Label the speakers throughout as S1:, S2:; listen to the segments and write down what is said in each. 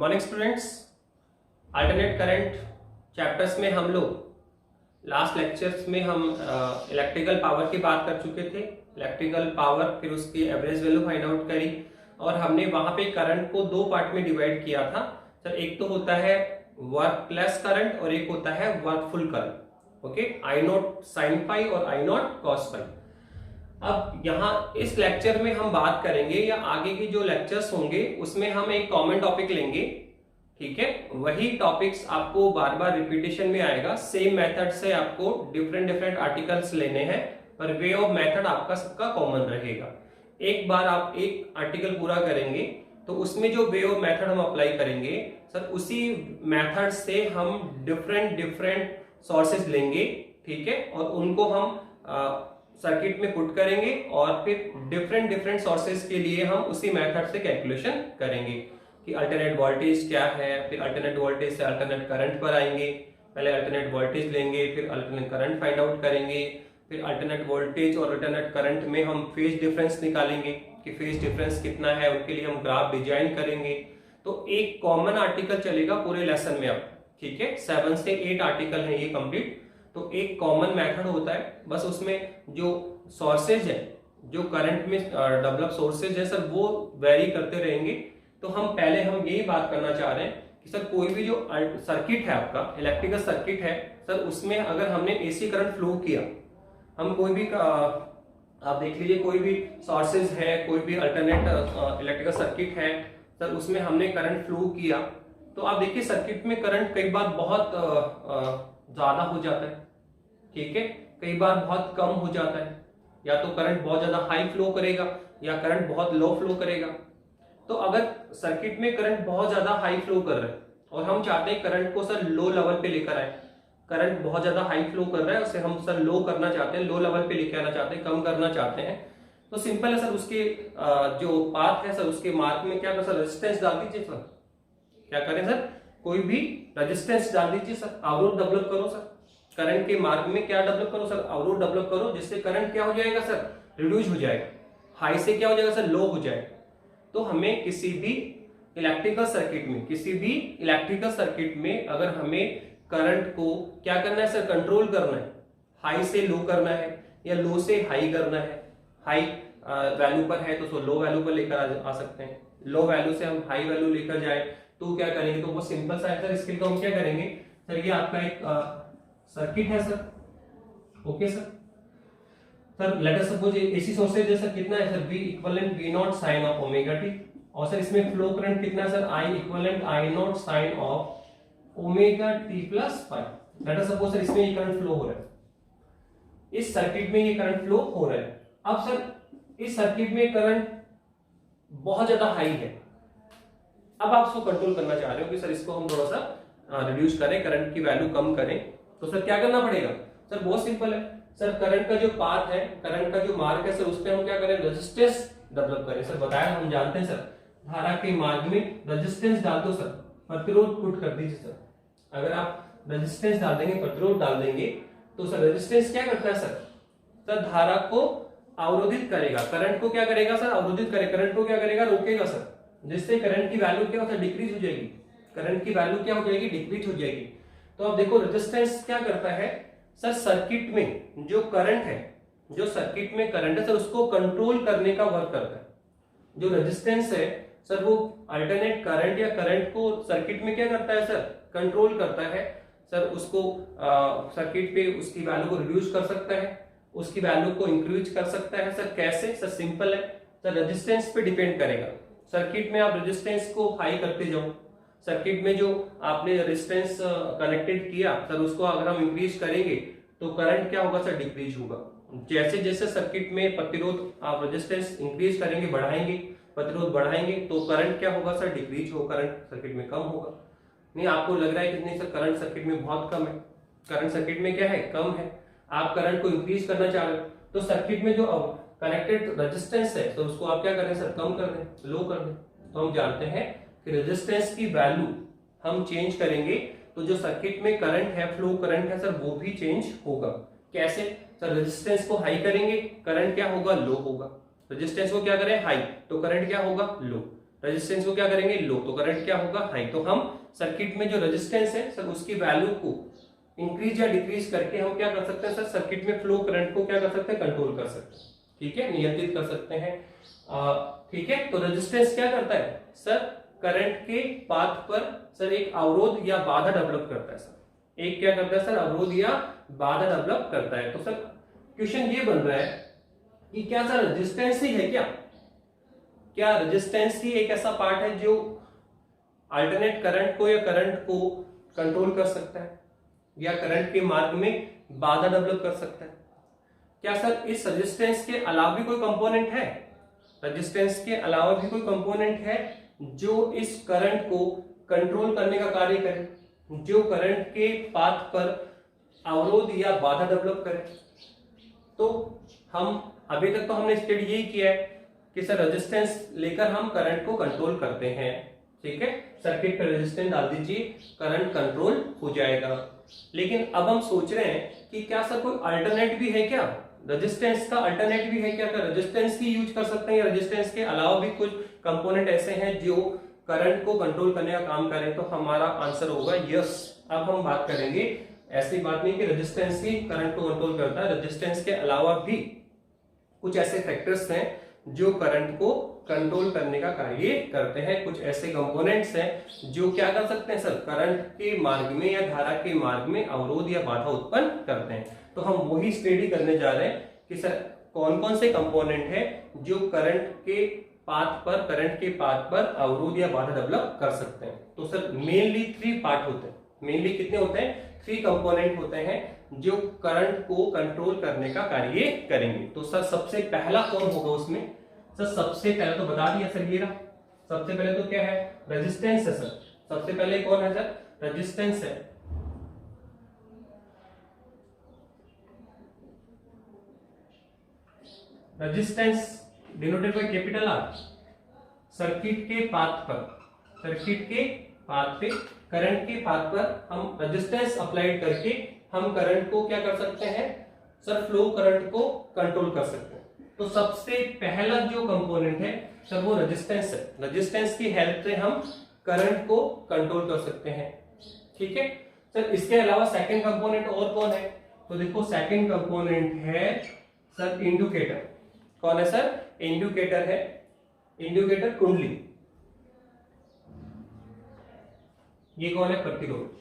S1: Morning students. Alternate current chapters में हम लोग लास्ट लेक्चर्स में हम इलेक्ट्रिकल पावर की बात कर चुके थे। इलेक्ट्रिकल पावर, फिर उसकी एवरेज वैल्यू फाइंड आउट करी और हमने वहां पे करंट को दो पार्ट में डिवाइड किया था। सर, एक तो होता है वर्कलेस करंट और एक होता है वर्कफुल current. Okay, I naught sine phi और आई नॉट कॉस फाई। अब यहाँ इस लेक्चर में हम बात करेंगे या आगे की जो लेक्चर्स होंगे उसमें हम एक कॉमन टॉपिक लेंगे। ठीक है, वही टॉपिक्स आपको बार बार रिपीटेशन में आएगा। सेम मेथड से आपको डिफरेंट आर्टिकल्स लेने हैं पर वे ऑफ मेथड आपका सबका कॉमन रहेगा। एक बार आप एक आर्टिकल पूरा करेंगे तो उसमें जो वे ऑफ मेथड हम अप्लाई करेंगे, सर उसी मेथड से हम डिफरेंट सोर्सेज लेंगे। ठीक है, और उनको हम सर्किट में पुट करेंगे और फिर डिफरेंट सोर्सेज के लिए हम उसी मेथड से कैलकुलेशन करेंगे कि अल्टरनेट वोल्टेज क्या है, फिर अल्टरनेट वोल्टेज से अल्टरनेट करंट पर आएंगे। पहले अल्टरनेट वोल्टेज लेंगे, फिर अल्टरनेट करंट फाइंड आउट करेंगे, फिर अल्टरनेट वोल्टेज और अल्टरनेट करंट में हम फेज डिफरेंस निकालेंगे कि फेज डिफरेंस कितना है, उनके लिए हम ग्राफ डिजाइन करेंगे। तो एक कॉमन आर्टिकल चलेगा पूरे लेसन में। अब ठीक है, 7 से 8 आर्टिकल है ये कंप्लीट। तो एक कॉमन मेथड होता है, बस उसमें जो सोर्सेज है, जो करंट में डेवलप सोर्सेज है सर, वो वेरी करते रहेंगे। तो हम यही बात करना चाह रहे हैं कि सर कोई भी जो सर्किट है आपका इलेक्ट्रिकल सर्किट है सर, उसमें अगर हमने एसी करंट फ्लो किया, हम कोई भी आप देख लीजिए कोई भी सोर्सेज है, कोई भी अल्टरनेट इलेक्ट्रिकल सर्किट है सर, उसमें हमने करंट फ्लो किया तो आप देखिए सर्किट में करंट कई बार बहुत ज्यादा हो जाता है। ठीक है, कई बार बहुत कम हो जाता है, या तो करंट बहुत ज्यादा हाई फ्लो करेगा या करंट बहुत लो फ्लो करेगा। तो अगर सर्किट में करंट बहुत ज्यादा हाई फ्लो कर रहा है और हम चाहते हैं करंट को सर लो लेवल पे लेकर आए, करंट बहुत ज्यादा हाई फ्लो कर रहा है उसे हम सर लो करना चाहते हैं, लो लेवल पे लेकर आना चाहते हैं, कम करना चाहते हैं, तो सिंपल है सर, उसके जो पाथ है सर, उसके मार्ग में क्या करें सर, रेजिस्टेंस डाल दीजिए सर। क्या करें सर, कोई भी रेजिस्टेंस डाल दीजिए सर, अवरोध डेवलप करो सर, करंट के मार्ग में क्या डेवलप करो सर, अवरोध डेवलप करो, जिससे करंट क्या हो जाएगा सर, रिड्यूस हो जाएगा, हाई से क्या हो जाएगा सर, लो हो जाएगा। तो हमें किसी भी इलेक्ट्रिकल सर्किट में अगर हमें करंट को क्या करना है सर, कंट्रोल करना है, हाई से लो करना है या लो से हाई करना है। हाई वैल्यू पर है तो उसको लो वैल्यू पर लेकर आ सकते हैं, लो वैल्यू से हम हाई वैल्यू लेकर जाए तो क्या करेंगे, तो वो सिंपल सा है सर। इसके लिए हम क्या करेंगे सर, ये आपका एक सर्किट है sir. Okay sir, let us suppose AC sources जैसा कितना है sir, V equivalent V naught sine of omega t, और सर इसमें फ्लो करंट कितना है sir, I equivalent I naught sine of omega t plus five. Let us suppose sir इसमें ये current flow हो रहा है, इस सर्किट में ये करंट फ्लो हो रहा है। अब सर इस सर्किट में करंट बहुत ज्यादा हाई है, अब आप इसको कंट्रोल करना चाह रहे हो कि सर इसको हम थोड़ा सा रिड्यूस करें, करंट की वैल्यू कम करें, तो सर क्या करना पड़ेगा सर, बहुत सिंपल है सर, करंट का जो पाथ है, करंट का जो मार्ग है सर, उस पर हम क्या करें, रेजिस्टेंस डेवलप करें। सर बताया, हम जानते हैं सर, धारा के मार्ग में रेजिस्टेंस डाल दो सर, प्रतिरोध पुट कर दीजिए सर। अगर आप रेजिस्टेंस डाल देंगे, प्रतिरोध डाल देंगे, तो सर रेजिस्टेंस क्या करता है सर, धारा को अवरोधित करेगा, करंट को क्या करेगा सर, अवरोधित करेगा, करंट को क्या करेगा, रोकेगा सर, जिससे करंट की वैल्यू क्या होता है, डिक्रीज हो जाएगी, करंट की वैल्यू क्या हो जाएगी, डिक्रीज हो जाएगी। तो अब देखो रेजिस्टेंस क्या करता है सर, सर्किट में जो करंट है, जो सर्किट में करंट है सर, उसको कंट्रोल करने का वर्क करता है। जो रेजिस्टेंस है सर, वो अल्टरनेट करंट या करंट को सर्किट में क्या करता है सर, कंट्रोल करता है सर, उसको सर्किट पे उसकी वैल्यू को रिड्यूस कर सकता है, उसकी वैल्यू को इंक्रीज कर सकता है। सर कैसे सर, सिंपल है सर, रेजिस्टेंस पे डिपेंड करेगा। सर्किट में आप रेजिस्टेंस को हाई करते जाओ, सर्किट में जो आपने रेजिस्टेंस कनेक्टेड किया सर, उसको अगर हम इंक्रीज करेंगे तो करंट क्या होगा सर, डिक्रीज होगा। जैसे जैसे सर्किट में प्रतिरोध आप रेजिस्टेंस इंक्रीज करेंगे, बढ़ाएंगे, प्रतिरोध बढ़ाएंगे, तो करंट क्या होगा सर, डिक्रीज होगा, करंट सर्किट में कम होगा। नहीं, आपको लग रहा है कि नहीं सर करंट सर्किट में बहुत कम है, करंट सर्किट में क्या है, कम है, आप करंट को इंक्रीज करना चाह रहे हो, तो सर्किट में जो कनेक्टेड रेजिस्टेंस है तो उसको आप क्या करें सर, कम कर दें, लो कर दें। तो हम जानते हैं कि रेजिस्टेंस की वैल्यू हम चेंज करेंगे तो जो सर्किट में करंट है, फ्लो करंट है सर, वो भी चेंज होगा। कैसे सर, रेजिस्टेंस को हाई करेंगे, करंट क्या होगा, लो होगा, रेजिस्टेंस को क्या करें, हाई, तो करंट क्या होगा, लो। रेजिस्टेंस को क्या करेंगे, लो, तो करंट क्या होगा, हाई। तो हम सर्किट में जो रेजिस्टेंस है सर उसकी वैल्यू को इंक्रीज या डिक्रीज करके हम क्या कर सकते हैं सर, सर्किट में फ्लो करंट को क्या कर सकते हैं, कंट्रोल कर सकते हैं, ठीक है, नियंत्रित कर सकते हैं। ठीक है, तो रेजिस्टेंस क्या करता है सर, करंट के पाथ पर सर एक अवरोध या बाधा डेवलप करता है सर, एक क्या करता है सर, अवरोध या बाधा डेवलप करता है। तो सर क्वेश्चन ये बन रहा है कि क्या सर रेजिस्टेंस ही है क्या रेजिस्टेंस ही एक ऐसा पार्ट है जो अल्टरनेट करंट को या करंट को कंट्रोल कर सकता है या करंट के मार्ग में बाधा डेवलप कर सकता है। क्या सर इस रेजिस्टेंस के अलावा भी कोई कंपोनेंट है, रेजिस्टेंस के अलावा भी कोई कंपोनेंट है जो इस करंट को कंट्रोल करने का कार्य करे, जो करंट के पाथ पर अवरोध या बाधा डेवलप करे। तो हम अभी तक तो हमने स्टेट यही किया है कि सर रेजिस्टेंस लेकर हम करंट को कंट्रोल करते हैं, ठीक है, सर्किट पर रेजिस्टेंस डाल दीजिए, करंट कंट्रोल हो जाएगा। लेकिन अब हम सोच रहे हैं कि क्या सर कोई अल्टरनेट भी है क्या, रेजिस्टेंस का अल्टरनेट भी है क्या, रेजिस्टेंस ही यूज कर सकते हैं या रेजिस्टेंस के अलावा भी कुछ कंपोनेंट ऐसे हैं जो करंट को कंट्रोल करने का काम करें। तो हमारा आंसर होगा यस। अब हम बात करेंगे, ऐसी बात नहीं कि रेजिस्टेंस ही करंट को कंट्रोल करता है, रेजिस्टेंस के अलावा भी कुछ ऐसे फैक्टर्स हैं जो करंट को कंट्रोल करने का कार्य करते हैं, कुछ ऐसे कंपोनेंट्स हैं जो क्या कर सकते हैं सर, करंट के मार्ग में या धारा के मार्ग में अवरोध या बाधा उत्पन्न करते हैं। तो हम वही स्टडी करने जा रहे हैं कि सर कौन कौन से कंपोनेंट है जो करंट के पाथ पर अवरोध या बाधा डेवलप कर सकते हैं। तो सर मेनली 3 पार्ट होते हैं, मेनली कितने होते हैं, 3 कंपोनेंट होते हैं जो करंट को कंट्रोल करने का कार्य करेंगे। तो सर सबसे पहला कौन होगा उसमें, सर सबसे पहले तो बता दिया सर, ये रहा सबसे पहले तो क्या है, रेजिस्टेंस है सर, सबसे पहले कौन है सर, रेजिस्टेंस है। Resistance denoted by capital R. Circuit के पाथ पर, सर्किट के पाथ पे, करंट के पाथ पर हम रेजिस्टेंस अप्लाइड करके हम करंट को क्या कर सकते हैं सर, फ्लो करंट को कंट्रोल कर सकते हैं। तो सबसे पहला जो कंपोनेंट है सर वो रेजिस्टेंस है, रेजिस्टेंस की हेल्प से हम करंट को कंट्रोल कर सकते हैं, ठीक है सर। इसके अलावा सेकंड कंपोनेंट और कौन है, तो देखो सेकंड कंपोनेंट है सर इंडिकेटर। कौन है सर, इंडिकेटर है, इंडिकेटर कुंडली। ये कौन है, प्रतिरोध।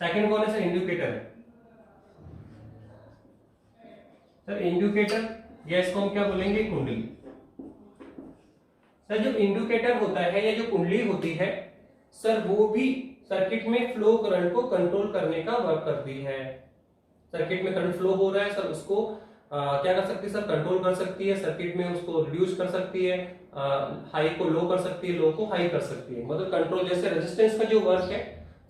S1: सेकंड कौन है सर, इंडिकेटर है सर, इंडिकेटर या इसको हम क्या बोलेंगे, कुंडली। सर जो इंडिकेटर होता है या जो कुंडली होती है सर वो भी सर्किट में फ्लो करंट को कंट्रोल करने का वर्क करती है। सर्किट में करंट फ्लो हो रहा है सर उसको क्या कर सकती है सर, कंट्रोल कर सकती है, सर्किट में उसको रिड्यूस कर सकती है, हाई को लो कर सकती है, लो को हाई कर सकती है, मतलब कंट्रोल। जैसे रेजिस्टेंस का जो वर्क है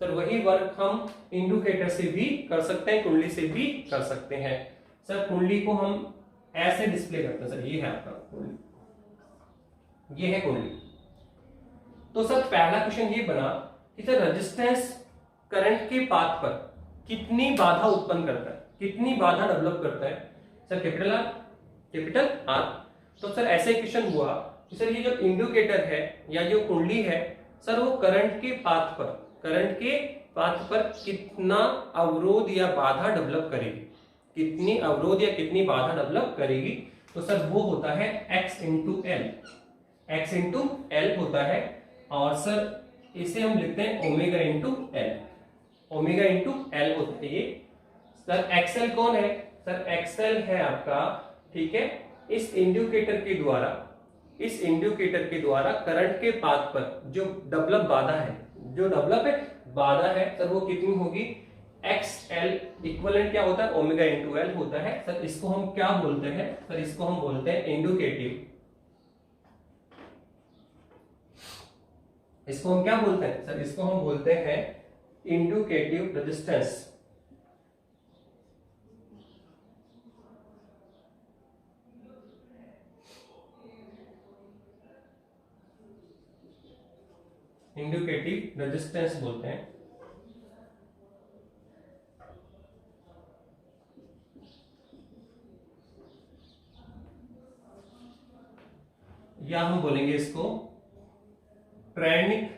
S1: सर वही वर्क हम इंडिकेटर से भी कर सकते हैं, कुंडली से भी कर सकते हैं। सर कुंडली को हम ऐसे डिस्प्ले करते हैं सर, ये है आपका कुंडली, ये है कुंडली। तो सर पहला क्वेश्चन ये बना कि सर रेजिस्टेंस करंट के पाथ पर कितनी बाधा उत्पन्न करता है, कितनी बाधा डेवलप करता है sir, capital R, capital R. तो सर ऐसे क्वेश्चन हुआ कि सर ये जो इंडिकेटर है या जो कुंडली है सर वो करंट के पाथ पर, करंट के पाथ पर कितना अवरोध या बाधा डेवलप करेगी, कितनी अवरोध या कितनी बाधा डेवलप करेगी। तो सर वो होता है x into L, x into L होता है। और सर इसे हम लिखते हैं omega into L, omega into L होता है ये। सर एक्सएल कौन है सर, एक्सएल है आपका, ठीक है, इस इंडिकेटर के द्वारा, इस इंडिकेटर के द्वारा करंट के पाथ पर जो डेवलप बाधा है, जो डेवलप है बाधा है सर वो कितनी होगी, एक्सएल इक्विवेलेंट क्या होता है, ओमेगा इंटू एल होता है। सर इसको हम क्या बोलते हैं सर, इसको हम बोलते हैं इंडिकेटिव, इसको हम क्या बोलते हैं सर, इसको हम बोलते हैं इंडिकेटिव रेजिस्टेंस। इंडिकेटिव रेजिस्टेंस बोलते हैं। या हम बोलेंगे इसको प्रेरणिक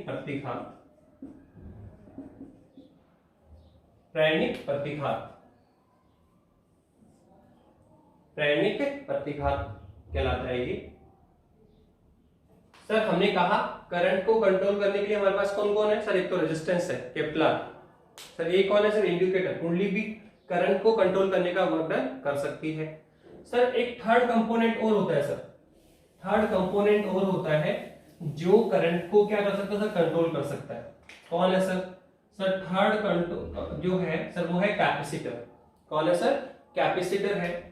S1: प्रतिघात, प्रेरणिक प्रतिघात, प्रेरणिक प्रतिघात कहलाता है ये। सर हमने कहा करंट को कंट्रोल करने के लिए हमारे पास कौन कौन है सर? एक तो रेजिस्टेंस है केपलर, सर ये कौन है सर? इंडिकेटर। कुंडली भी करंट को कंट्रोल करने का वर्क डन कर सकती है। सर एक थर्ड कंपोनेंट और होता है सर, थर्ड कंपोनेंट और होता है जो करंट को क्या कर सकता है सर? कंट्रोल कर सकता है। कौन है सर? सर थर्ड कंट्रोल जो है सर वो है कैपेसिटर। कौन है सर? कैपेसिटर है।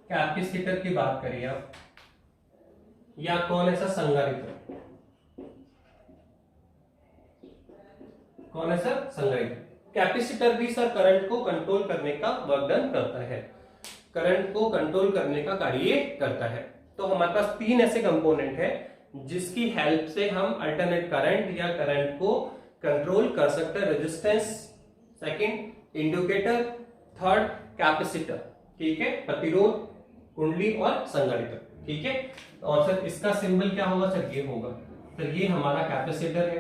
S1: कैपेसिटर की बात करिए आप, या कौन है सर? संधारित्र। कौन है सर? संधारित्र। कैपेसिटर भी सर करंट को कंट्रोल करने का वर्क डन करता है, करंट को कंट्रोल करने का कार्य करता है। तो हमारे पास तीन ऐसे कंपोनेंट है जिसकी हेल्प से हम अल्टरनेट करंट या करंट को कंट्रोल कर सकते हैं। Resistance, second indicator, third capacitor. ठीक है, प्रतिरोध, कुंडली और संधारित्र। ठीक है, और सर इसका सिंबल क्या होगा सर? ये होगा सर, ये हमारा कैपेसिटर है।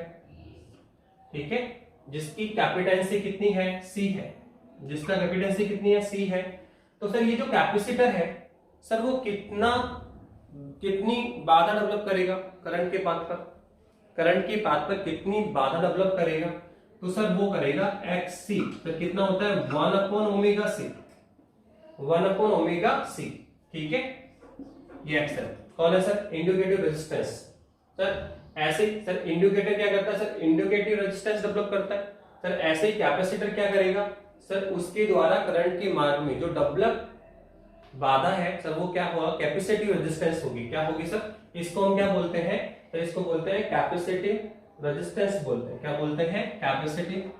S1: ठीक है, जिसकी कैपेसिटेंसी कितनी है? C है। जिसका कैपेसिटेंसी कितनी है? C है। तो सर ये जो कैपेसिटर है सर वो कितनी बाधा डेवलप करेगा करंट के पाथ पर? करंट के पाथ पर कितनी बाधा डेवलप करेगा? तो सर वो करेगा XC। तो कितना होता है? 1/ओमेगा C, 1/ओमेगा C। ठीक है, ये X है। कौन है सर? Indicative resistance. सर ऐसे ही सर इंडिकेटर क्या करता है सर? इंडिकेटिव रेजिस्टेंस डेवलप करता है। सर ऐसे ही कैपेसिटर क्या करेगा सर? उसके द्वारा करंट के मार्ग में जो डेवलप बाधा है सर वो क्या होगा? कैपेसिटिव रेजिस्टेंस होगी। क्या होगी सर? इसको हम क्या बोलते हैं? तो इसको बोलते हैं कैपेसिटिव रेजिस्टेंस बोलते हैं। क्या बोलते हैं? Capacitive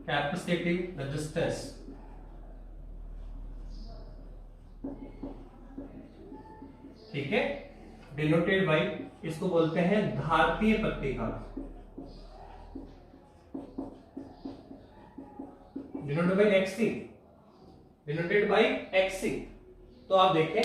S1: capacitive resistance. ठीक है, डिनोटेड बाय, इसको बोलते हैं धारतीय प्रतिघात, denoted by XC, denoted by XC। तो आप देखें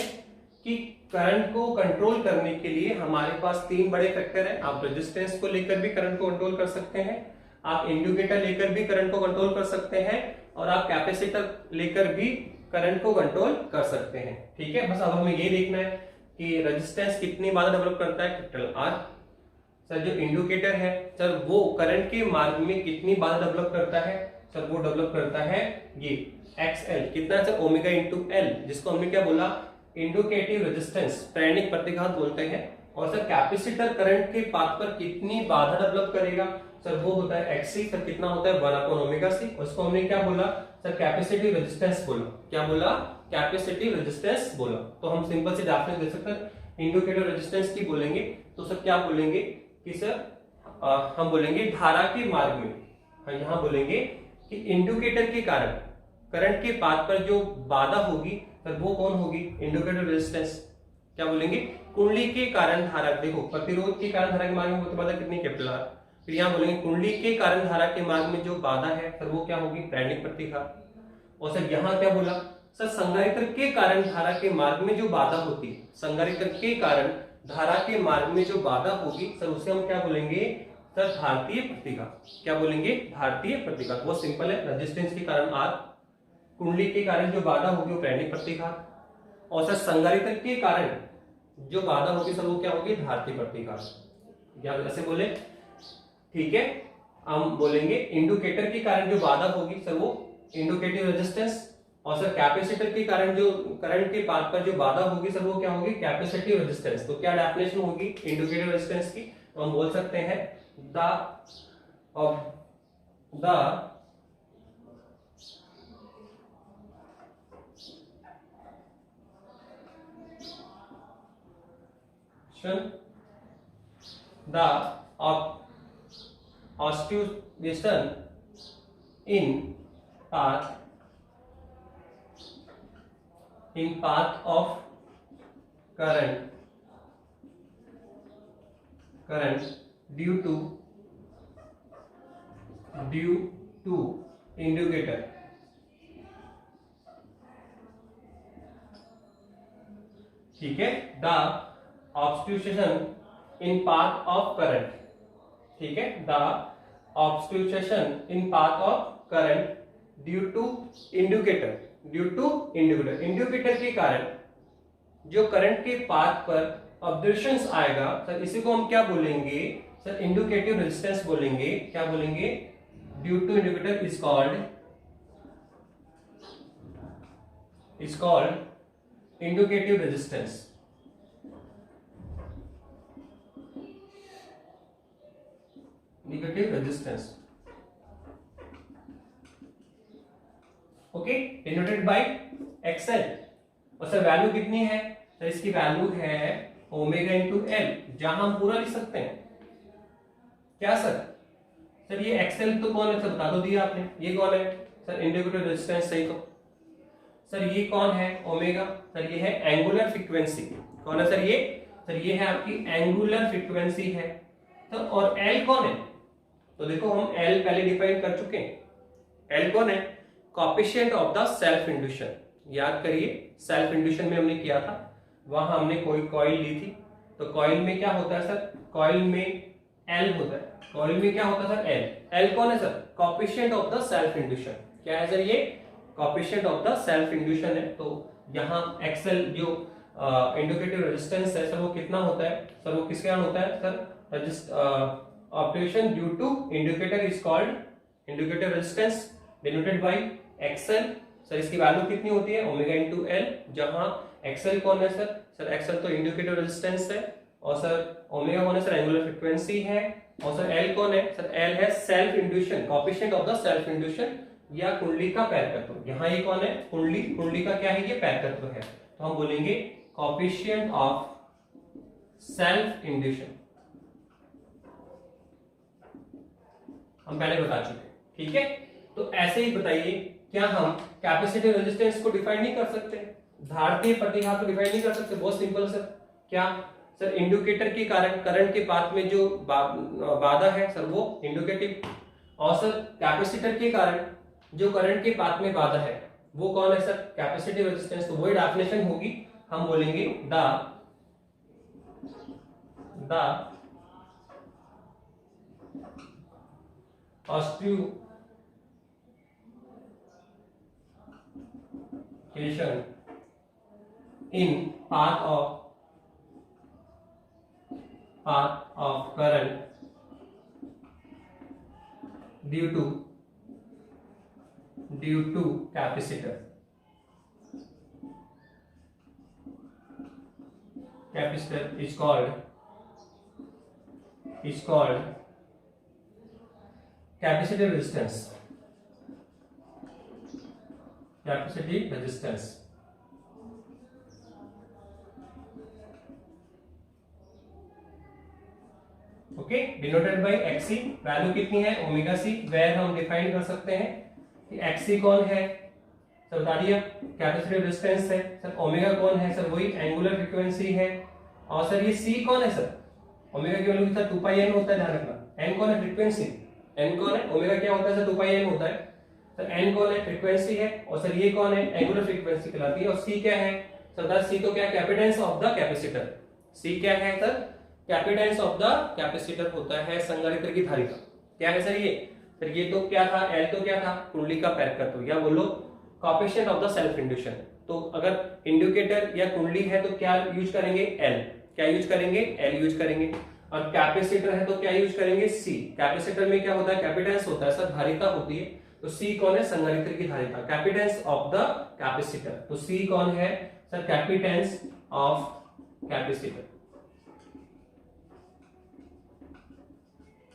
S1: कि करंट को कंट्रोल करने के लिए हमारे पास तीन बड़े फैक्टर हैं। आप रेजिस्टेंस को लेकर भी करंट को कंट्रोल कर सकते हैं, आप इंडिकेटर लेकर भी करंट को कंट्रोल कर सकते हैं, और आप कैपेसिटर लेकर भी करंट को कंट्रोल कर सकते हैं। ठीक है, बस अब हमें ये देखना है कि रेजिस्टेंस कितनी बाधा डेवलप करता है? Capital R। सर जो इंडिकेटर है सर वो करंट के मार्ग में कितनी बाधा डेवलप करता है? सर वो डेवलप करता है ये XL। कितना सर? ओमेगा इंटू L, जिसको हमने क्या बोला? इंडिकेटिव रेजिस्टेंस, प्रेरणिक प्रतिघात बोलते हैं। और सर कैपेसिटर करंट के पाथ पर कितनी बाधा डेवलप करेगा? सर वो होता है XC। सर कितना होता है? 1/ओमेगा C। उसको हमने क्या बोला सर? कैपेसिटिव रेजिस्टेंस बोला। क्या बोला? कैपेसिटिव रेजिस्टेंस बोला। तो हम सिंपल से डेफिनेशन दे सकते हैं। इंडिकेटर रेजिस्टेंस की बोलेंगे तो सर क्या बोलेंगे कि सर हम बोलेंगे धारा के मार्ग में, हम यहां बोलेंगे कि इंडिकेटर के कारण करंट के पाथ पर जो बाधा होगी सर वो कौन होगी? Indicator resistance. क्या बोलेंगे? कुंडली के कारण धारा, देखो प्रतिरोध के कारण धारा के मार्ग में बाधा कितनी? Capital R। फिर यहाँ बोलेंगे कुंडली के कारण धारा के मार्ग में जो बाधा है सर वो क्या होगी? प्रेरणिक प्रतिघात। और सर यहाँ क्या बोला सर? संधारित्र के कारण धारा के मार्ग में जो बाधा होती है, संधारित्र के कारण धारा के मार्ग में जो बाधा होगी सर उसे हम क्या बोलेंगे सर? धारतीय प्रतिघात। क्या बोलेंगे? धारतीय प्रतिघात। वो सिंपल है, रेजिस्टेंस के कारण R, कुंडली के कारण जो बाधा होगी वो प्रेरणिक प्रतिघात, और सर संधारित्र के कारण जो बाधा होगी सर वो क्या होगी? धारतीय प्रतिघात। या ऐसे बोले, ठीक है। हम बोलेंगे इंडिकेटर के कारण जो बाधा होगी सर वो इंडिकेटिव रेजिस्टेंस, और सर कैपेसिटर के कारण जो करंट के पाथ पर जो बाधा होगी सर वो क्या होगी? Capacitive resistance. तो क्या डेफिनेशन होगी इंडिकेटिव रेजिस्टेंस की? तो हम बोल सकते हैं the oscillation in path in path of current due to indicator. ठीक है, the obstruction in path of current. ठीक है, the obstruction in path of current due to indicator. Indicator के कारण जो करंट के पाथ पर ऑब्जर्वेशंस आएगा सर, इसी को हम क्या बोलेंगे सर, इंडिकेटिव रेजिस्टेंस बोलेंगे। क्या बोलेंगे? Due to indicator is called indicative resistance. Indicative resistance okay, denoted by XL. और सर वैल्यू कितनी है? तो इसकी वैल्यू है ओमेगा इंटू एल, जहां हम पूरा लिख सकते हैं। क्या सर? सर ये एक्सएल तो कौन है सर, बता दो दिया आपने। ये कौन है सर? Indicator resistance. सही। तो सर ये कौन है? ओमेगा। सर ये है एंगुलर फ्रीक्वेंसी। कौन है सर ये? सर ये है आपकी एंगुलर फ्रीक्वेंसी है। तो और एल कौन है? तो देखो हम एल पहले डिफाइन कर चुके हैं। एल कौन है? Coefficient of the self induction. याद करिए, सेल्फ इंड्यूशन में हमने किया था, वहां हमने कोई कॉइल ली थी। तो कॉइल में क्या होता है सर? कॉइल में एल होता है। कॉइल में क्या होता है सर? एल। एल कौन है sir? Coefficient of the self induction. क्या है सर? ये coefficient of the self induction है। तो यहाँ एक्सएल जो इंडिकेटिव रेजिस्टेंस है सर, वो कितना होता है सर? वो किसके कारण होता है सर? Operation due to indicator is called indicative resistance, denoted by XL. Sir इसकी वैल्यू कितनी होती है? ओमेगा इंटू एल, जहां एक्सएल कौन है सर? सर एक्सएल तो इंडिकेटिव रेजिस्टेंस है, और सर ओमेगा कौन है सर? एंगुलर फ्रीक्वेंसी है, और सर एल कौन है सर? एल है self induction, coefficient of the self induction या कुंडली का पैरतत्व। यहाँ ये कौन है? कुंडली। कुंडली का क्या है? ये पैरतत्व है। तो हम बोलेंगे कोएफिशिएंट ऑफ सेल्फ इंड्यूशन। हम पहले बता चुके हैं। ठीक है, तो ऐसे ही बताइए, क्या हम कैपेसिटिव रेजिस्टेंस को डिफाइन नहीं कर सकते? धारतीय प्रतिघात को डिफाइन नहीं कर सकते? बहुत सिंपल सर। क्या सर? इंडिकेटर के कारण करंट के पाथ में जो बाधा है सर, वो इंडिकेटिव। और सर कैपेसिटर के कारण जो करंट के पाथ में बाधा है, वो कौन है सर? Capacitive resistance. तो वही डेफिनेशन होगी। हम बोलेंगे the ऑब्स्ट्यूशन in path of current due to capacitor is called capacitive resistance. Okay, denoted by XC. Value कितनी है? Omega C. वेयर हम डिफाइन कर सकते हैं कि एक्सी कौन है सर? बता दिया, कैपेसिटिव रेजिस्टेंस है। सर ओमेगा कौन है सर? वही एंगुलर फ्रीक्वेंसी है। और सर ये सी कौन है सर? ओमेगा की वैल्यू सर 2 पाई एन होता है, ध्यान रखना। एन कौन है? फ्रीक्वेंसी। एन कौन है? ओमेगा क्या होता है सर? 2 पाई एन होता है। सर एन कौन है? फ्रीक्वेंसी है। और सर ये कौन है? एंगुलर फ्रीक्वेंसी कहलाती है। और सी क्या है सर? सी तो क्या? Capacitance of the capacitor. C क्या है sir? Capacitance of the capacitor होता है संधारित्र की धारिता। क्या है सर ये? सर ये तो क्या था? एल तो क्या था? कुंडली का पैरतत्व, या बोलो कोएफिशिएंट ऑफ द सेल्फ इंड्यूशन। तो अगर इंडिकेटर या कुंडली है तो क्या यूज करेंगे? एल। क्या यूज करेंगे? एल यूज करेंगे। और कैपेसिटर है तो क्या यूज करेंगे? सी। कैपेसिटर में क्या होता है? कैपेसिटेंस होता है सर, धारिता होती है। तो सी कौन है? संधारित्र की धारिता, कैपेसिटेंस ऑफ द कैपेसिटर। तो सी कौन है sir? Capacitance of capacitor.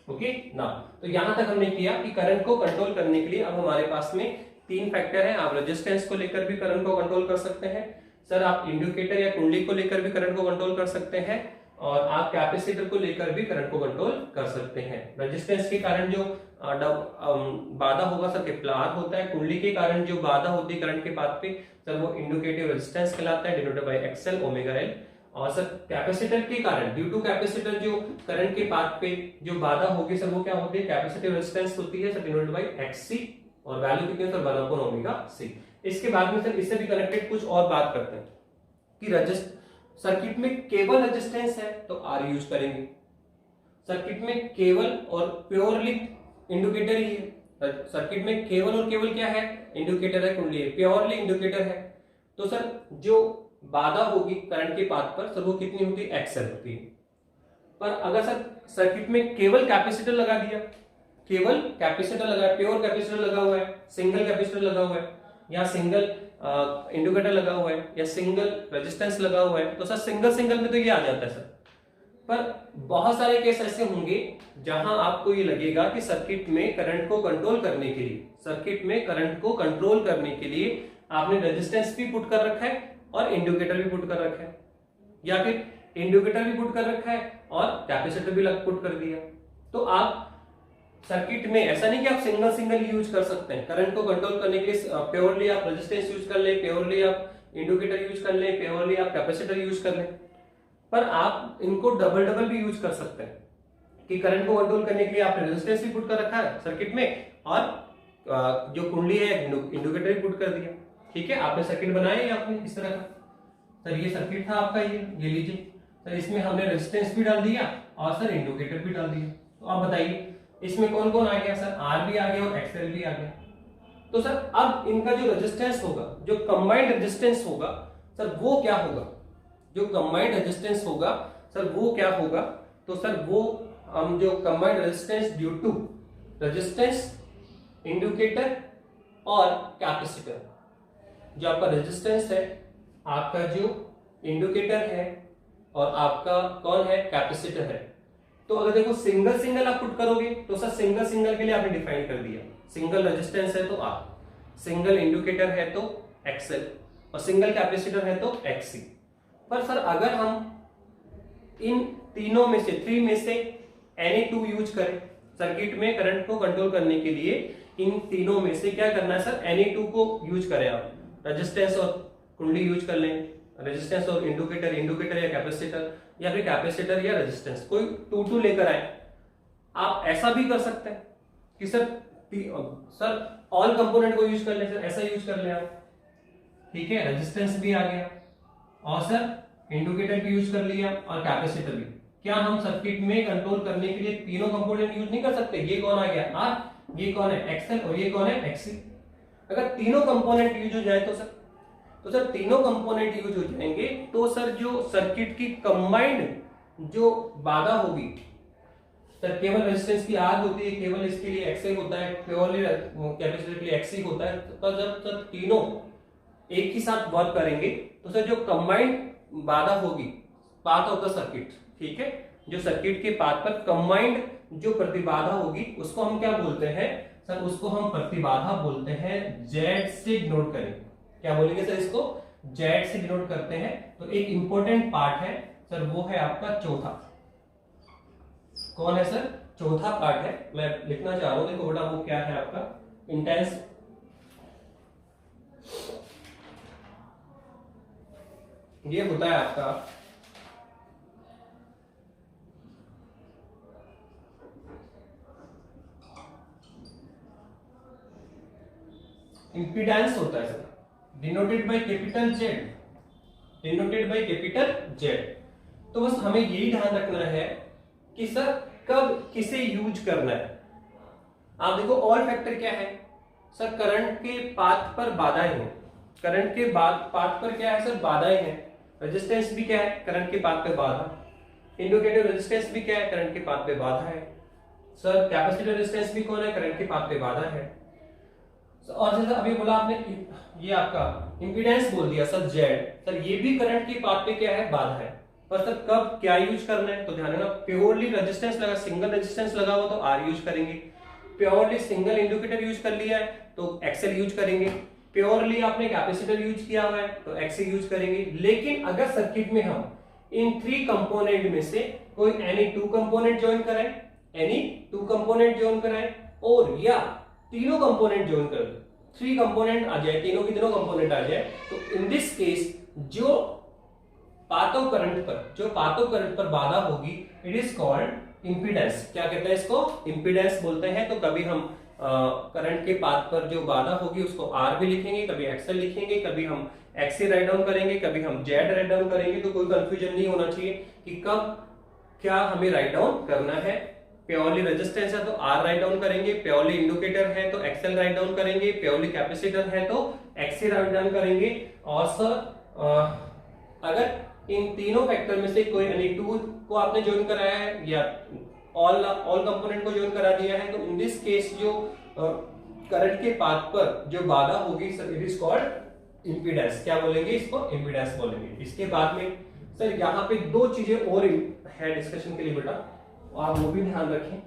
S1: Okay ना। तो यहां तक हमने किया कि करंट को कंट्रोल करने के लिए अब हमारे पास में 3 फैक्टर हैं। आप रेजिस्टेंस को लेकर भी करंट को कंट्रोल कर सकते हैं सर, आप इंडिकेटर या कुंडली को लेकर भी करंट को कंट्रोल कर सकते हैं, और आप कैपेसिटर को लेकर भी करंट को कंट्रोल कर सकते हैं। रेजिस्टेंस के कारण जो बाधा होगा सर केपलार होता है। कुंडली के कारण जो बाधा होती है करंट के पाथ पे सर वो इंडिकेटिव रेजिस्टेंस कहलाता है, denoted by XL omega L. और सर कैपेसिटर के कारण, ड्यू टू कैपेसिटर, जो करंट के पाथ पे जो बाधा होगी सर वो क्या होती है, कैपेसिटिव रेजिस्टेंस होती है सर, डिनोटेड बाय एक्ससी, और वैल्यू कितनी है सर 1 ओमेगा सी। इसके बाद में सर इससे भी कनेक्टेड कुछ और बात करते हैं कि सर्किट में केवल रेजिस्टेंस है तो आर यूज करेंगे, सर्किट में केवल और प्योरली इंडिकेटर ही है, सर्किट में केवल और केवल क्या है, इंडिकेटर है, कुंडली है, प्योरली इंडिकेटर है, तो सर जो बाधा होगी करंट के पाथ पर सर वो कितनी होती है, एक्सएल होती है। पर अगर सर सर्किट में केवल कैपेसिटर लगा दिया, केवल कैपेसिटर लगा है, प्योर कैपेसिटर लगा हुआ है, सिंगल कैपेसिटर लगा हुआ है, या सिंगल इंडिकेटर लगा हुआ है, या सिंगल रेजिस्टेंस लगा हुआ है, तो सर सिंगल में तो ये आ जाता है सर। पर बहुत सारे केस ऐसे होंगे जहां आपको ये लगेगा कि सर्किट में करंट को कंट्रोल करने के लिए, सर्किट में करंट को कंट्रोल करने के लिए आपने रेजिस्टेंस भी पुट कर रखा है और इंडिकेटर भी पुट कर रखा है, या फिर इंडिकेटर भी पुट कर रखा है और कैपेसिटर भी पुट कर दिया। तो आप सर्किट में ऐसा नहीं कि आप सिंगल यूज कर सकते हैं, करंट को कंट्रोल करने के लिए प्योरली आप रेजिस्टेंस यूज कर ले, प्योरली आप इंडिकेटर यूज कर ले, प्योरली आप कैपेसिटर यूज कर ले, पर आप इनको डबल भी यूज कर सकते हैं कि करंट को कंट्रोल करने के लिए आपने रेजिस्टेंस भी पुट कर रखा है सर्किट में, और जो कुंडली है इंडिकेटर भी पुट कर दिया। ठीक है, आपने सर्किट बनाया या आपने इस तरह का, सर ये सर्किट था आपका, ये लीजिए सर, इसमें हमने रेजिस्टेंस भी डाल दिया और सर इंडिकेटर भी डाल दिया। तो आप बताइए इसमें कौन कौन आ गया, सर आर भी आ गया और एक्सएल भी आ गया। तो सर अब इनका जो रेजिस्टेंस होगा, जो कंबाइंड रेजिस्टेंस होगा सर वो क्या होगा, जो कंबाइंड रेजिस्टेंस होगा सर वो क्या होगा, तो सर वो हम जो combined resistance due to resistance, indicator और कैपेसिटर, जो आपका रेजिस्टेंस है, आपका जो इंडिकेटर है और आपका कौन है, कैपेसिटर है। तो अगर देखो सिंगल आप पुट करोगे तो सर सिंगल के लिए आपने डिफाइन कर दिया, सिंगल रेजिस्टेंस है तो आर, सिंगल इंडिकेटर है तो एक्सएल, और सिंगल कैपेसिटर है तो एक्ससी। पर सर अगर हम इन तीनों में से, 3 में से Na2 यूज करें सर्किट में करंट को कंट्रोल करने के लिए, इन तीनों में से क्या करना है सर, Na2 को यूज करें आप, रेजिस्टेंस और कुंडली यूज कर लें, रेजिस्टेंस और इंडिकेटर या कैपेसिटर, या फिर कैपेसिटर या रेजिस्टेंस, कोई 2 लेकर आए। आप ऐसा भी कर सकते हैं कि सर ऑल कंपोनेंट को यूज कर ले, सर ऐसा यूज कर ले आप। ठीक है, रेजिस्टेंस भी आ गया और सर इंडिकेटर भी यूज कर लिया और कैपेसिटर भी। क्या हम सर्किट में कंट्रोल करने के लिए तीनों कंपोनेंट यूज नहीं कर सकते? ये कौन आ गया, आर, ये कौन है, एक्सएल, और ये कौन है, एक्ससी। अगर तीनों कंपोनेंट यूज हो जाए तो सर तीनों कंपोनेंट यूज हो जाएंगे तो सर जो सर्किट की कंबाइंड जो बाधा होगी, सर केवल रेजिस्टेंस की आर होती है, केवल इसके लिए एक्सएल होता है, प्योरली कैपेसिटर के लिए एक्ससी होता है। तो जब सर तीनों एक ही साथ वर्क करेंगे तो सर जो कंबाइंड बाधा होगी, पाथ ऑफ द सर्किट, ठीक है, जो सर्किट के पाथ पर कंबाइंड जो प्रतिबाधा होगी उसको हम क्या बोलते हैं सर, उसको हम प्रतिबाधा बोलते हैं, जेड से डिनोट करेंगे। क्या बोलेंगे सर, इसको जेड से डिनोट करते हैं। तो एक इंपॉर्टेंट पार्ट है सर, वो है आपका चौथा। कौन है सर, चौथा पार्ट है, मैं लिखना चाह रहा हूं, देखो बेटा वो क्या है आपका, इंटेंस ये होता है आपका इंपीडेंस होता है sir, denoted by capital Z, denoted by capital Z. तो बस हमें यही ध्यान रखना है कि सर कब किसे यूज करना है। आप देखो ऑल फैक्टर क्या है सर, करंट के पाथ पर बाधाएं हैं, करंट के पाथ पर क्या है सर, बाधाएं हैं। रेजिस्टेंस भी क्या है, करंट के पाथ पे बाधा, इंडिकेटर रेजिस्टेंस भी क्या है, करंट के पाथ पे बाधा है। सर कैपेसिटर रेजिस्टेंस भी कौन है, करंट के पाथ पे बाधा है। और जैसा अभी बोला आपने, ये आपका इंपीडेंस बोल दिया सर जेड, सर ये भी करंट के पाथ पे क्या है, बाधा है। पर सर कब क्या यूज करना है, तो ध्यान रखना, प्योरली रेजिस्टेंस लगा, सिंगल रेजिस्टेंस लगा हो तो आर यूज करेंगे, प्योरली सिंगल इंडिकेटर यूज कर लिया है तो एक्सएल यूज करेंगे, प्योरली आपने कैपेसिटर यूज किया हुआ है तो एक्ससी यूज करेंगे। लेकिन अगर सर्किट में हम इन 3 कंपोनेंट में से कोई एनी 2 कंपोनेंट ज्वाइन कराएं, एनी 2 कंपोनेंट ज्वाइन कराएं, और या तीनों कंपोनेंट ज्वाइन कर दो, 3 कंपोनेंट आ जाए, तीनों की तीनों कंपोनेंट आ जाए, तो इन दिस केस जो पाथ ऑफ करंट पर बाधा होगी इट इज कॉल्ड इंपीडेंस। क्या कहते हैं इसको? इंपीडेंस बोलते हैं। तो कभी हम करंट के पाथ पर जो बाधा होगी उसको आर भी लिखेंगे, कभी एक्सएल लिखेंगे, कभी हम एक्सी राइट डाउन करेंगे, कभी हम जेड राइट डाउन करेंगे। तो कोई कंफ्यूजन नहीं होना चाहिए कि कब क्या हमें राइट डाउन करना है। प्योरली रेजिस्टेंस है तो आर राइट डाउन करेंगे, प्योरली इंडिकेटर है तो एक्सएल राइट डाउन करेंगे, प्योरली कैपेसिटर है तो एक्सी राइट डाउन करेंगे। और सर अगर इन तीनों फैक्टर में से कोई यानी 2 को आपने ज्वाइन कराया है या ऑल कंपोनेंट को ज्वाइन करा दिया है, तो इन दिस केस जो करंट के पाथ पर जो बाधा होगी sir it is called impedance. क्या बोलेंगे इसको? इंपीडेंस बोलेंगे। इसके बाद में सर यहाँ पे 2 चीजें और है डिस्कशन के लिए बेटा, आप वो भी ध्यान रखें।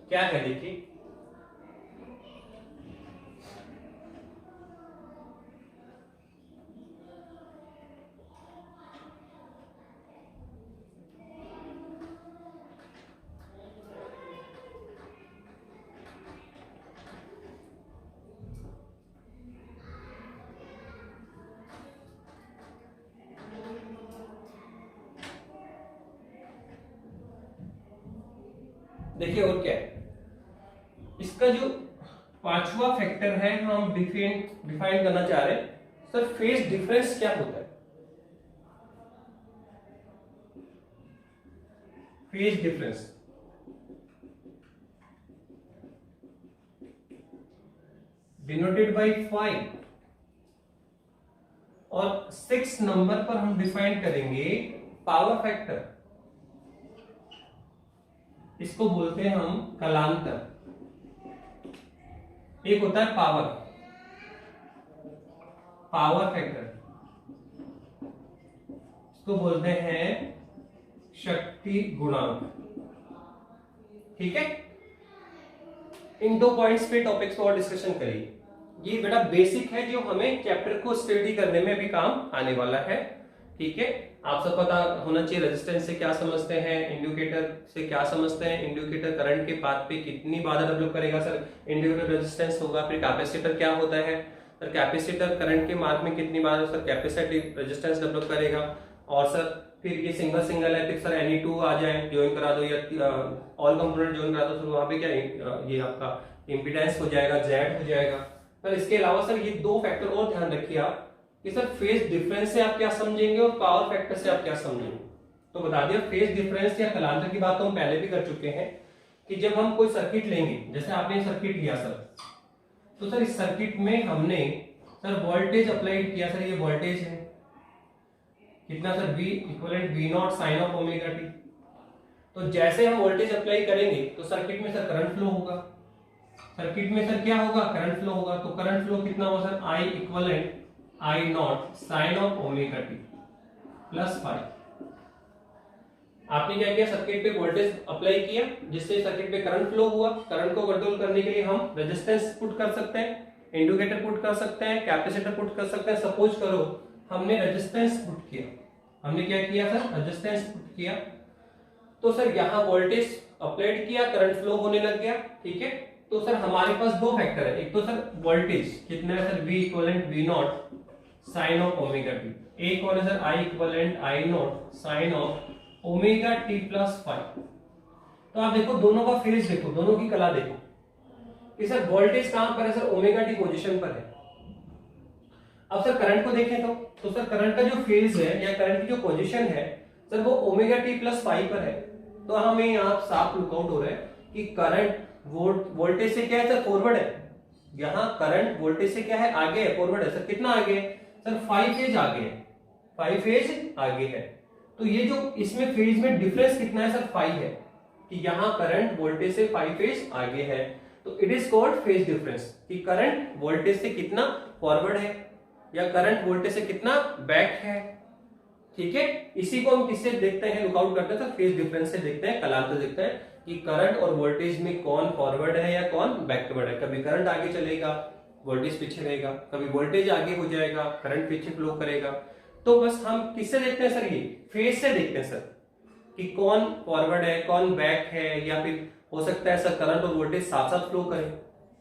S1: क्या है देखिए, देखिए और क्या है इसका जो 5वां फैक्टर है हम डिफाइन करना चाह रहे हैं। सर फेज डिफरेंस क्या होता है? फेज डिफरेंस डिनोटेड बाय 5 और 6 नंबर पर हम डिफाइन करेंगे पावर फैक्टर। इसको बोलते हैं हम कलांतर। एक होता है पावर फैक्टर, इसको बोलते हैं शक्ति गुणांक। ठीक है, इन 2 पॉइंट्स पे टॉपिक्स को और डिस्कशन करिए। ये बेटा बेसिक है जो हमें चैप्टर को स्टडी करने में भी काम आने वाला है। ठीक है, आप सब पता होना चाहिए रेजिस्टेंस से क्या समझते हैं, इंडिकेटर से क्या समझते हैं, इंडिकेटर करंट के पाथ पे कितनी बाधा डेवलप करेगा सर, इंडिकेटर रेजिस्टेंस होगा। फिर कैपेसिटर क्या होता है सर, कैपेसिटर करंट के मार्ग में कितनी बार सर कैपेसिटिव रेजिस्टेंस डेवलप करेगा। और सर फिर ये सिंगल है, फिर सर Ni2 आ जाए ज्वाइन करा दो या ऑल कंपोनेंट ज्वाइन करा दो, तो वहां पे क्या ये आपका इंपीडेंस हो जाएगा, जेड हो जाएगा। सर इसके अलावा सर ये 2 फैक्टर और ध्यान रखिए आप कि सर फेज डिफरेंस से आप क्या समझेंगे और पावर फैक्टर से आप क्या समझेंगे। तो बता दिया फेज डिफरेंस या कलांतर की बात तो हम पहले भी कर चुके हैं कि जब हम कोई सर्किट लेंगे, जैसे आपने सर्किट लिया सर, तो सर इस सर्किट में हमने सर वोल्टेज अप्लाइड किया। सर ये वोल्टेज है कितना sir, V equivalent V naught sine of omega t. तो जैसे हम वोल्टेज अप्लाई करेंगे तो सर्किट में सर करंट फ्लो होगा, सर्किट में सर क्या होगा, करंट फ्लो होगा। तो करंट फ्लो कितना होगा sir, I equivalent I naught sine of omega t plus 5। आपने क्या किया, सर्किट पे वोल्टेज अप्लाई किया जिससे सर्किट पे करंट फ्लो हुआ। करंट को कंट्रोल करने के लिए हम रेजिस्टेंस पुट कर सकते हैं, इंडिकेटर पुट कर सकते हैं, कैपेसिटर पुट कर सकते हैं। सपोज करो हमने रेजिस्टेंस पुट किया, हमने क्या किया सर, रेजिस्टेंस पुट किया, तो सर यहाँ वोल्टेज अप्लाइड किया, करंट फ्लो होने लग गया। ठीक है, तो सर हमारे पास 2 फैक्टर है, एक तो सर वोल्टेज कितना है sir, V equivalent V naught sine of omega t, एक और है sir I equivalent I naught sine of omega t plus 5। तो आप देखो दोनों का फेज देखो, दोनों की कला देखो कि सर वोल्टेज कहां पर है सर, ओमेगा टी पोजीशन पर है। अब सर करंट को देखें तो सर करंट का जो फेज है या करंट की जो पोजीशन है सर वो ओमेगा टी प्लस 5 पर है। तो हमें यहाँ साफ लुकआउट हो रहा है कि करंट वोल्टेज से क्या है सर, फॉरवर्ड है। यहाँ करंट वोल्टेज से क्या है, आगे है, फॉरवर्ड है। सर कितना आगे है सर, 5 फेज आगे है, 5 फेज आगे है। तो ये जो इसमें फेज में डिफरेंस कितना है सर, 5 है कि यहाँ करंट वोल्टेज से 5 फेज आगे है। तो it is called phase difference कि करंट वोल्टेज से कितना फॉरवर्ड है या करंट वोल्टेज से कितना बैक है। ठीक है, इसी को हम किससे देखते हैं, लुकआउट करते हैं, तो फेज डिफरेंस से देखते हैं, कलांतर देखते हैं कि करंट और वोल्टेज में कौन फॉरवर्ड है या कौन बैकवर्ड है। कभी करंट आगे चलेगा, वोल्टेज पीछे रहेगा, कभी वोल्टेज आगे हो जाएगा, करंट पीछे फ्लो करेगा। तो बस हम किससे देखते हैं सर, ये फेज से देखते हैं सर कि कौन फॉरवर्ड है, कौन बैक है, या फिर हो सकता है सर करंट और वोल्टेज साथ साथ फ्लो करें।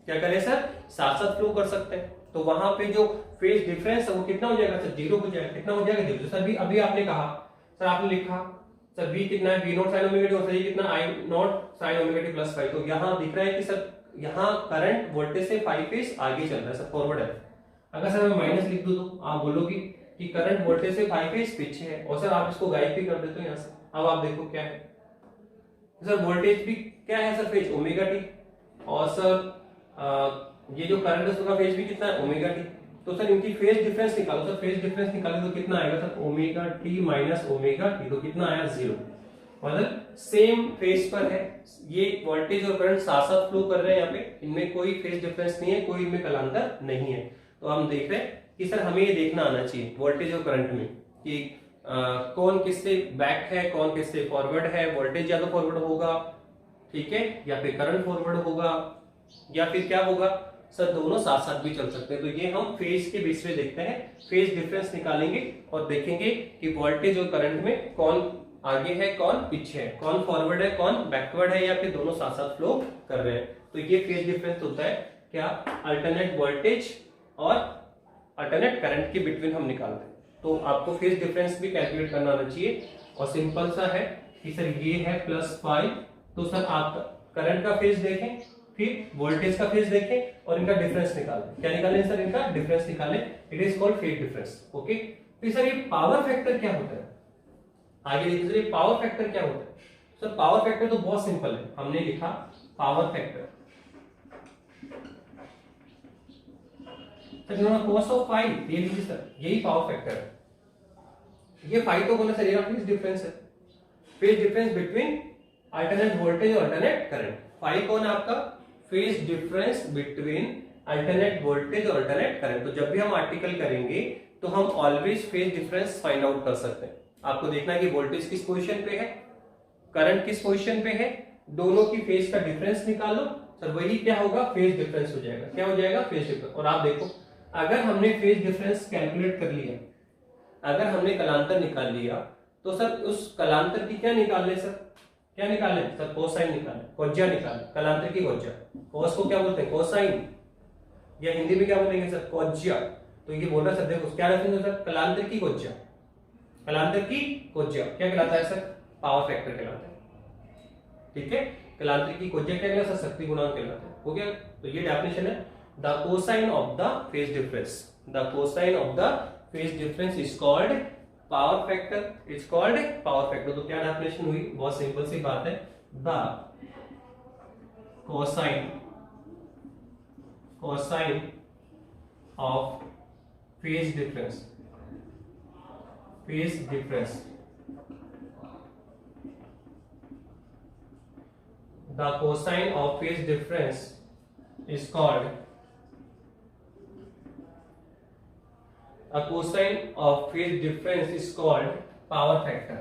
S1: क्या करें सर? साथ साथ फ्लो कर सकते हैं। तो वहां पे जो फेज डिफरेंस है वो कितना हो जाएगा सर? जीरो हो जाएगा। कितना हो जाएगा? जीरो। सर अभी आपने कहा, सर आपने लिखा सर v कितना है? v naught sine omega t, और सर ये कितना i naught sine omega t plus 5। तो यहाँ दिख रहा है कि सर यहाँ करंट वोल्टेज से 5 फेज आगे चल रहा है सर, फॉरवर्ड है। अगर सर मैं माइनस लिख दूं तो आप बोलोगे कि करंट वोल्टेज से 5 फेज पीछे है, और सर आप इसको गाइड भी कर देते हो यहाँ से। अब आप देखो क्या है सर, वोल्टेज भी क्या है सर? फेज ओमेगा टी, और सर ये जो करंट है उसका फेज भी कितना है? Omega t. तो सर इनकी फेज डिफरेंस निकालो। सर फेज डिफरेंस निकालो तो कितना आएगा sir? Omega T minus omega t. तो कितना आया? जीरो। मतलब सेम फेज पर है ये, वोल्टेज और करंट साथ साथ फ्लो कर रहे हैं यहाँ पे, इनमें कोई फेज डिफरेंस नहीं है, कोई इनमें कलांतर नहीं है। तो हम देख रहे हैं कि सर हमें ये देखना आना चाहिए वोल्टेज और करंट में कि कौन किससे बैक है, कौन किससे फॉरवर्ड है। वोल्टेज या तो फॉरवर्ड होगा, ठीक है, या फिर करंट फॉरवर्ड होगा, या फिर क्या होगा सर? दोनों साथ साथ भी चल सकते हैं। तो ये हम फेज के बेस पे देखते हैं, फेज डिफरेंस निकालेंगे और देखेंगे कि वोल्टेज और करंट में कौन आगे है, कौन पीछे है, कौन फॉरवर्ड है, कौन बैकवर्ड है, या फिर दोनों साथ साथ फ्लो कर रहे हैं। तो ये फेज डिफरेंस होता है क्या? अल्टरनेट वोल्टेज और अल्टरनेट करंट के बिटवीन हम निकालते हैं। तो आपको फेज डिफरेंस भी कैलकुलेट करना आना चाहिए, और सिंपल सा है कि सर ये है +5। तो सर आप करंट का फेज देखें, फिर वोल्टेज का फेज देखें और इनका डिफरेंस निकालें। क्या निकालें सर? इनका डिफरेंस निकालें। It is called phase difference. Okay. फिर सर ये पावर फैक्टर क्या होता है? आगे देखिए सर, ये पावर फैक्टर क्या होता है? सर पावर फैक्टर तो बहुत सिंपल है, हमने लिखा power factor cos of phi, ये लीजिए सर, यही पावर फैक्टर है। ये फाई तो बोला सर ये फेज डिफरेंस है, phase difference between alternate voltage और अल्टरनेट करंट। फाई कौन है आपका? Phase difference between alternate voltage और अल्टरनेट करंट। तो जब भी हम आर्टिकल करेंगे तो हम always phase difference find out कर सकते हैं। आपको देखना है कि वोल्टेज किस पोजीशन पे है, करंट किस पोजीशन पे है, दोनों की फेज का डिफरेंस निकालो। सर वही क्या होगा? फेज डिफरेंस हो जाएगा। क्या हो जाएगा? Phase difference. और आप देखो, अगर हमने फेज डिफरेंस कैलकुलेट कर लिया, अगर हमने कलांतर निकाल लिया, तो सर उस कलांतर की क्या निकाल ले सर? क्या निकाले सर? कोसाइन निकाले, कोज्या निकाले, कलांतर की कोज्या। कोस को क्या बोलते हैं? कोसाइन, या हिंदी में क्या बोलेंगे सर? कोज्या। तो ये बोल रहा सर, देखो क्या रेफरेंस है सर? कलांतर की कोज्या। कलांतर की कोज्या क्या कहलाता है सर? पावर फैक्टर कहलाता है। ठीक है, कलांतर की कोज्या क्या कहलाता है? शक्ति गुणांक कहलाता है। हो गया? तो ये डेफिनेशन है, the cosine of the phase difference. The cosine of the phase difference is called power factor, is called power factor. तो क्या डेफिनेशन हुई? बहुत सिंपल सी बात है, the cosine of phase difference, phase difference, the cosine of phase difference is called, a cosine of phase difference is called power factor,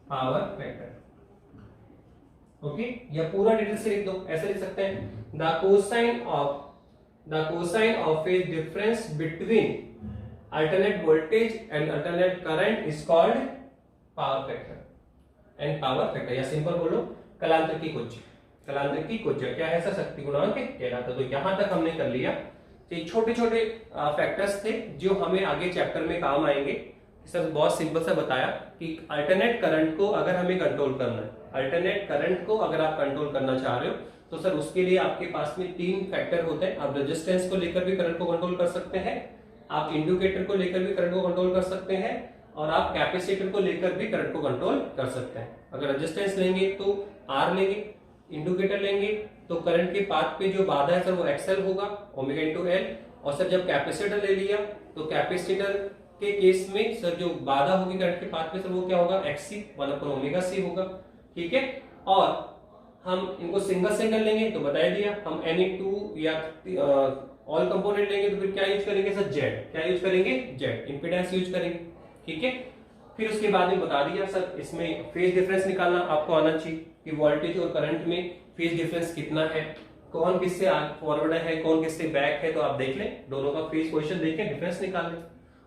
S1: power factor। Okay, या पूरा detail से लिख दो, ऐसे लिख सकते हैं, the cosine of phase difference between alternate voltage and alternate current is called power factor and power factor, या सिंपल बोलो कलांतर की कोज्या। कलांतर की कोज्या क्या है सर? शक्ति गुणांक कहलाता है। तो यहां तक हमने कर लिया। तो छोटे छोटे फैक्टर्स थे जो हमें आगे चैप्टर में काम आएंगे। सर बहुत सिंपल सा बताया कि अल्टरनेट करंट को अगर हमें कंट्रोल करना है, अल्टरनेट करंट को अगर आप कंट्रोल करना चाह रहे हो, तो सर उसके लिए आपके पास में 3 फैक्टर होते हैं। आप रेजिस्टेंस को लेकर भी करंट को कंट्रोल कर सकते हैं, आप इंडिकेटर को लेकर भी करंट को कंट्रोल कर सकते हैं, और आप कैपेसिटर को लेकर भी करंट को कंट्रोल कर सकते हैं। अगर रेजिस्टेंस लेंगे तो R लेंगे, इंडिकेटर लेंगे तो करंट के पाथ पे जो बाधा है सर वो XL होगा, ओमेगा इंटू L। और सर जब कैपेसिटर ले लिया तो कैपेसिटर के केस में सर जो बाधा होगी करंट के पाथ पे सर वो क्या होगा? XC 1/ओमेगा C होगा। ठीक है, और हम इनको सिंगल सिंगल लेंगे तो बता दिया, हम Ni2 या ऑल कंपोनेंट लेंगे तो फिर क्या यूज करेंगे सर? Z। क्या यूज करेंगे? Z, इंपीडेंस यूज करेंगे। ठीक है, फिर उसके बाद में बता दिया सर इसमें फेज डिफरेंस निकालना आपको आना चाहिए कि वोल्टेज और करंट में फेज डिफरेंस कितना है, कौन किससे फॉरवर्ड है, कौन किससे बैक है। तो आप देख लें, दोनों का फेज पोजीशन देख के डिफरेंस निकाल लें।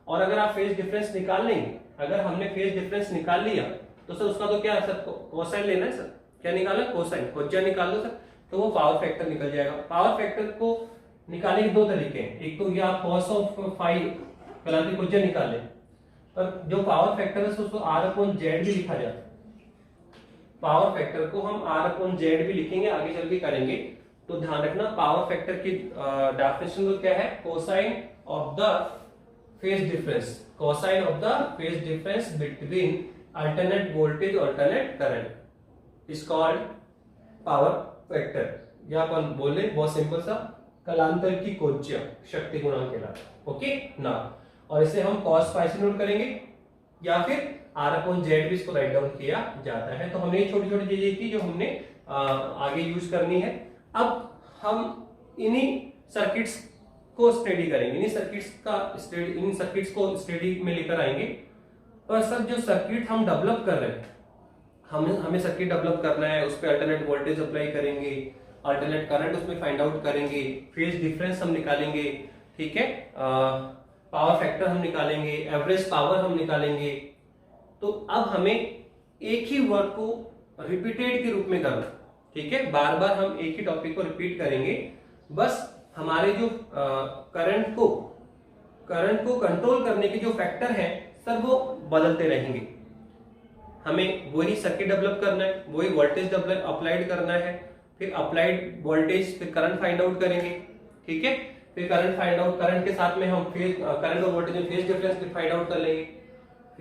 S1: और अगर आप फेज डिफरेंस निकाल लेंगे, अगर हमने फेज डिफरेंस निकाल लिया तो सर उसका तो क्या सर? कोसाइन लेना है सर। क्या निकाला, कोसाइन, कोज्या निकाल दो सर, तो वो पावर फैक्टर निकल जाएगा। पावर फैक्टर को निकालने के दो तरीके हैं, एक तो ये आप cos ऑफ फाई कलांतरिक कोज्या निकाल लें, पर जो पावर फैक्टर है उसको R/Z भी लिखा जाता है। पावर फैक्टर को हम R/Z भी लिखेंगे, आगे चल के करेंगे। तो ध्यान रखना पावर फैक्टर की डेफिनेशन तो क्या है, cosine of the phase difference, cosine of the phase difference between alternate voltage alternate current is called power factor. या अपन बोले बहुत सिंपल सा, कलांतर की कोज्या, शक्ति गुणांक कहलाता है। ओके ना, और इसे हम cos फाई से नोट करेंगे या फिर R/Z भी इसको राइट डाउन किया जाता है। तो हमने छोटी छोटी चीजें की जो हमने आगे यूज करनी है। अब हम इन्हीं सर्किट्स को स्टडी करेंगे, इन सर्किट्स को स्टडी में लेकर आएंगे। और सर जो सर्किट हम डेवलप कर रहे हैं, हमें सर्किट डेवलप करना है, उस पर अल्टरनेट वोल्टेज अप्लाई करेंगे, अल्टरनेट करंट उसमें फाइंड आउट करेंगे, फेज डिफरेंस हम निकालेंगे, ठीक है, पावर फैक्टर हम निकालेंगे, एवरेज पावर हम निकालेंगे। तो अब हमें एक ही वर्क को रिपीटेड के रूप में करना, ठीक है, बार बार हम एक ही टॉपिक को रिपीट करेंगे। बस हमारे जो करंट को कंट्रोल करने के जो फैक्टर हैं सर वो बदलते रहेंगे। हमें वही सर्किट डेवलप करना है, वही वोल्टेज अप्लाइड करना है, फिर अप्लाइड वोल्टेज, फिर करंट फाइंड आउट करेंगे, ठीक है, फिर करंट फाइंड आउट, करंट के साथ में हम करंट और वोल्टेज में फेज डिफरेंस भी फाइंड आउट कर लेंगे।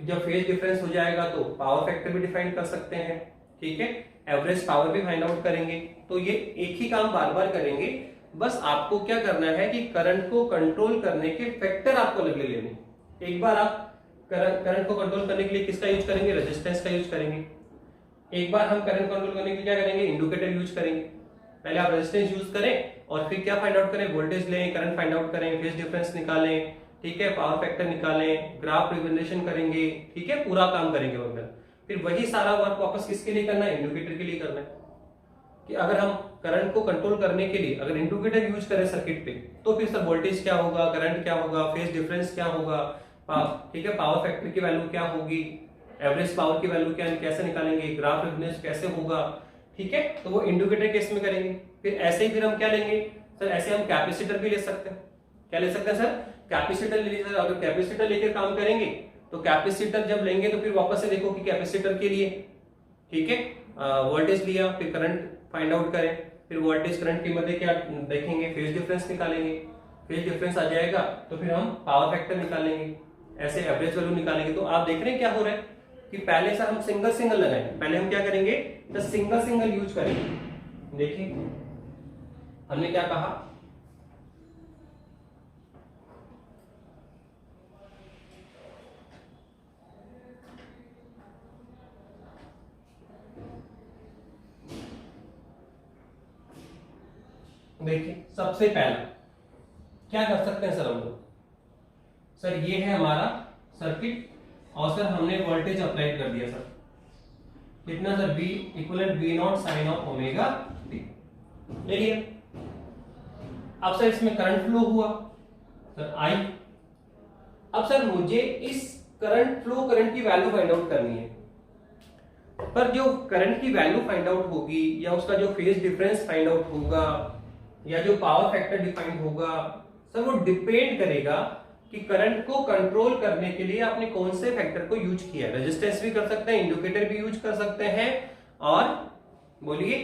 S1: जब फेज डिफरेंस हो जाएगा तो पावर फैक्टर भी डिफाइन कर सकते हैं, ठीक है, एवरेज पावर भी फाइंड आउट करेंगे। तो ये एक ही काम बार बार करेंगे। बस आपको क्या करना है कि करंट को कंट्रोल करने के फैक्टर आपको लगे लेने। एक बार आप करंट को कंट्रोल करने के लिए किसका यूज करेंगे, रेजिस्टेंस का यूज करेंगे। एक बार हम करंट कंट्रोल करने के लिए क्या करेंगे, इंडिकेटर यूज करेंगे। पहले आप रेजिस्टेंस यूज करें और फिर क्या फाइंड आउट करें, वोल्टेज लें, करंट फाइंड आउट करें, फेज डिफरेंस निकालें, ठीक है, पावर फैक्टर निकालें, ग्राफ रिप्रेजेंटेशन करेंगे, ठीक है, पूरा काम करेंगे वगैरह। फिर वही सारा वर्क वापस किसके लिए करना है, इंडिकेटर के लिए करना है। कि अगर हम करंट को कंट्रोल करने के लिए अगर इंडिकेटर यूज करें सर्किट पे, तो फिर सर वोल्टेज क्या होगा, करंट क्या होगा, फेज डिफरेंस क्या होगा, ठीक है, पावर फैक्टर की वैल्यू क्या होगी, एवरेज पावर की वैल्यू क्या कैसे निकालेंगे, ग्राफ रिप्रेजेंटेशन कैसे होगा, ठीक है। तो वो इंडिकेटर केस में करेंगे। फिर ऐसे ही फिर हम क्या लेंगे सर, ऐसे हम कैपेसिटर भी ले सकते हैं। क्या ले सकते हैं सर, कैपेसिटर ले लीजिए। अगर कैपेसिटर लेकर काम करेंगे तो कैपेसिटर जब लेंगे तो फिर वापस से देखो कि कैपेसिटर के लिए, ठीक है, वोल्टेज लिया, फिर करंट फाइंड आउट करें, फिर वोल्टेज करंट की मध्य क्या देखेंगे, फेज डिफरेंस निकालेंगे। फेज डिफरेंस आ जाएगा तो फिर हम पावर फैक्टर निकालेंगे, ऐसे एवरेज वैल्यू निकालेंगे। तो आप देख रहे हैं क्या हो रहा है कि पहले से हम सिंगल लगाएंगे। पहले हम क्या करेंगे, तो सिंगल यूज करेंगे। देखिए हमने क्या कहा, देखिए सबसे पहला क्या कर सकते हैं सर हम लोग, सर ये है हमारा सर्किट और सर हमने वोल्टेज अप्लाई कर दिया सर, कितना sir, V equivalent V0 sine of omega t ले लिया। अब सर इसमें करंट फ्लो हुआ सर I। अब सर मुझे इस करंट फ्लो, करंट की वैल्यू फाइंड आउट करनी है। पर जो करंट की वैल्यू फाइंड आउट होगी या उसका जो फेज डिफरेंस फाइंड आउट होगा या जो पावर फैक्टर डिफाइंड होगा सर, वो डिपेंड करेगा कि करंट को कंट्रोल करने के लिए आपने कौन से फैक्टर को यूज किया। रेजिस्टेंस भी कर सकते हैं, इंडिकेटर भी यूज कर सकते हैं और बोलिए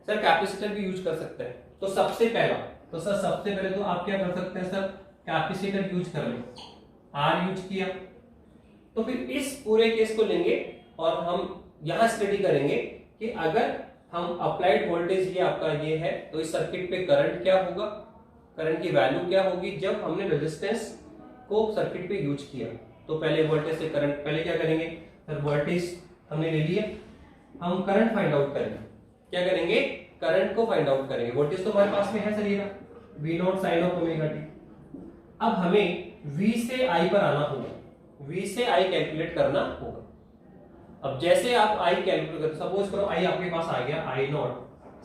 S1: सर कैपेसिटर भी यूज कर सकते हैं। तो सबसे पहले तो आप क्या कर सकते हैं सर, कैपेसिटर यूज कर लें, R यूज किया। तो फिर इस पूरे केस को लेंगे और हम यहां स्टडी करेंगे कि अगर हम अप्लाइड वोल्टेज ये आपका ये है तो इस सर्किट पे करंट क्या होगा, करंट की वैल्यू क्या होगी जब हमने रेजिस्टेंस को सर्किट पे यूज किया। तो पहले वोल्टेज से करंट, पहले क्या करेंगे सर, वोल्टेज हमने ले लिया, हम करंट फाइंड आउट करेंगे। क्या करेंगे, करंट को फाइंड आउट करेंगे। वोल्टेज तो हमारे पास में है सर ये V0 sine of omega t। अब हमें V से I पर आना होगा, V से I कैलकुलेट करना होगा। अब जैसे आप I कैलकुलेट करते, सपोज करो I आपके पास आ गया I0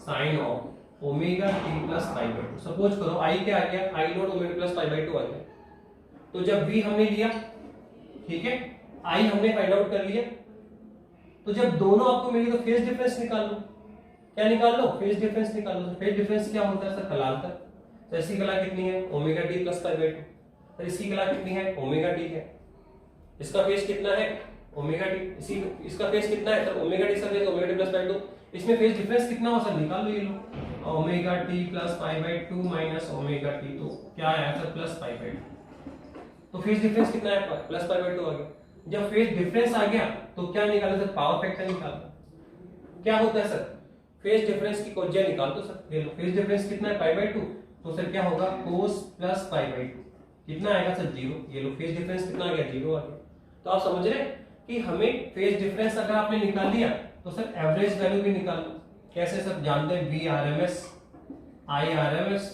S1: sine of omega t plus pi by 2। Suppose करो I क्या आ गया, I0 omega plus pi by 2 आ गया। तो जब V हमने लिया, ठीक है, I हमने फाइंड आउट कर लिया, तो जब दोनों आपको मिली तो फेज डिफरेंस निकाल लो। क्या निकाल लो, फेज डिफरेंस निकाल लो। फेज डिफरेंस क्या होता है सर, कलांतर। तो इसकी कला कितनी है, omega t plus pi by to. Sir इसकी कला कितनी है, ओमेगा टी है। इसका फेज कितना है, ओमेगा टी। इसी इसका फेज कितना है sir, omega t. Sir omega t plus pi two. इसमें फेज डिफरेंस कितना हो सर, निकाल लो ये लो, omega t plus pi by two minus omega t. तो क्या आया sir, plus pi by two. तो फेज डिफरेंस कितना है, प्लस पाई बाई टू आ गया। जब फेज डिफरेंस आ गया तो क्या निकालो सर, पावर फैक्टर निकालो। क्या होता है सर, फेज डिफरेंस की कोज्या निकाल दो सर। ये लो, फेज डिफरेंस कितना है, पाई बाई टू। तो सर क्या होगा, कोस प्लस पाई बाई टू। कितना आएगा सर, जीरो। ये लो, फेज डिफरेंस कितना आ गया, जीरो आ गया। तो आप समझ रहे हैं कि हमें फेज डिफरेंस अगर आपने निकाल लिया तो सर एवरेज वैल्यू भी निकाल लो। कैसे सर, जानते हैं V R M S, I R M S,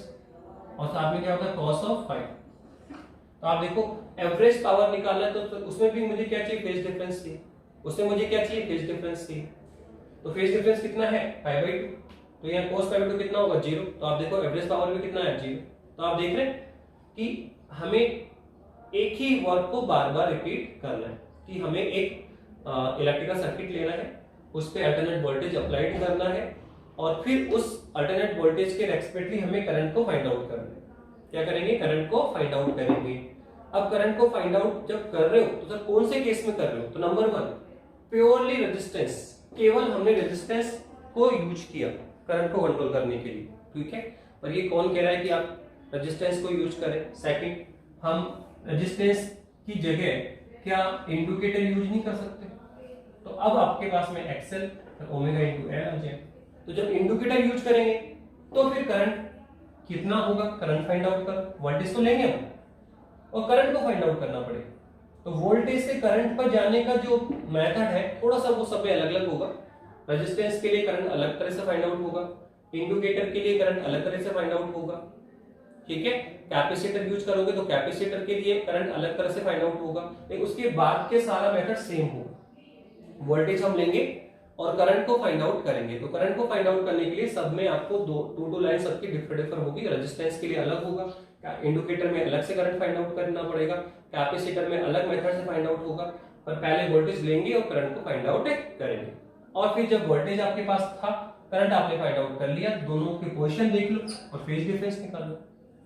S1: और साथ में क्या होता है, कॉस ऑफ फाइव। तो आप देखो एवरेज पावर निकालना है तो उसमें भी मुझे क्या चाहिए, फेज डिफरेंस चाहिए। उसमें मुझे क्या चाहिए, फेज डिफरेंस चाहिए। तो फेज डिफरेंस कितना है, पाई बाई टू। तो यहाँ cos पाई बाई टू कितना होगा, जीरो। तो आप देखो एवरेज पावर भी कितना है, जीरो। तो आप देख रहे हैं कि हमें एक ही वर्क को बार बार रिपीट करना है, कि हमें एक इलेक्ट्रिकल सर्किट लेना है, उस पर अल्टरनेट वोल्टेज अप्लाइड करना है, और फिर उस अल्टरनेट वोल्टेज के रेस्पेक्टली हमें करंट को फाइंड आउट करना है। क्या करेंगे, करंट को फाइंड आउट करेंगे। अब करंट को फाइंड आउट जब कर रहे हो तो सर कौन से केस में कर रहे हो, तो नंबर वन, प्योरली रेजिस्टेंस, केवल हमने रेजिस्टेंस को यूज किया करंट को कंट्रोल करने के लिए, ठीक है। और ये कौन कह रहा है कि आप रेजिस्टेंस को यूज करें। सेकंड, हम रेजिस्टेंस की जगह क्या इंडिकेटर यूज नहीं कर सकते। तो अब आपके पास में एक्सएल ओमेगा इनटू एल आ जाए। तो जब इंडिकेटर यूज करेंगे तो फिर करंट कितना होगा, करंट फाइंड आउट कर, वोल्टेज तो लेंगे हम और करंट को फाइंड आउट करना पड़ेगा। तो वोल्टेज से करंट पर जाने का जो मेथड है थोड़ा सा वो सब में अलग अलग होगा। रेजिस्टेंस के लिए करंट अलग तरह से फाइंड आउट होगा, इंडिकेटर के लिए करंट अलग तरह से फाइंड आउट होगा, ठीक है। कैपेसिटर यूज करोगे तो कैपेसिटर के लिए करंट अलग तरह से फाइंड आउट होगा, लेकिन उसके बाद के सारा मेथड सेम होगा। वोल्टेज हम लेंगे और करंट को फाइंड आउट करेंगे। तो करंट को फाइंड आउट करने के लिए सब में आपको टू लाइन सबकी डिफरेंट होगी। रेजिस्टेंस के लिए अलग होगा, इंडिकेटर में अलग से करंट फाइंड आउट करना पड़ेगा, कैपेसिटर में अलग मेथड से फाइंड आउट होगा। पर पहले वोल्टेज लेंगे और करंट को फाइंड आउट करेंगे, और फिर जब वोल्टेज आपके पास था, करंट आपने फाइंड आउट कर लिया, दोनों की पोजीशन देख लो और फेज डिफरेंस निकाल लो।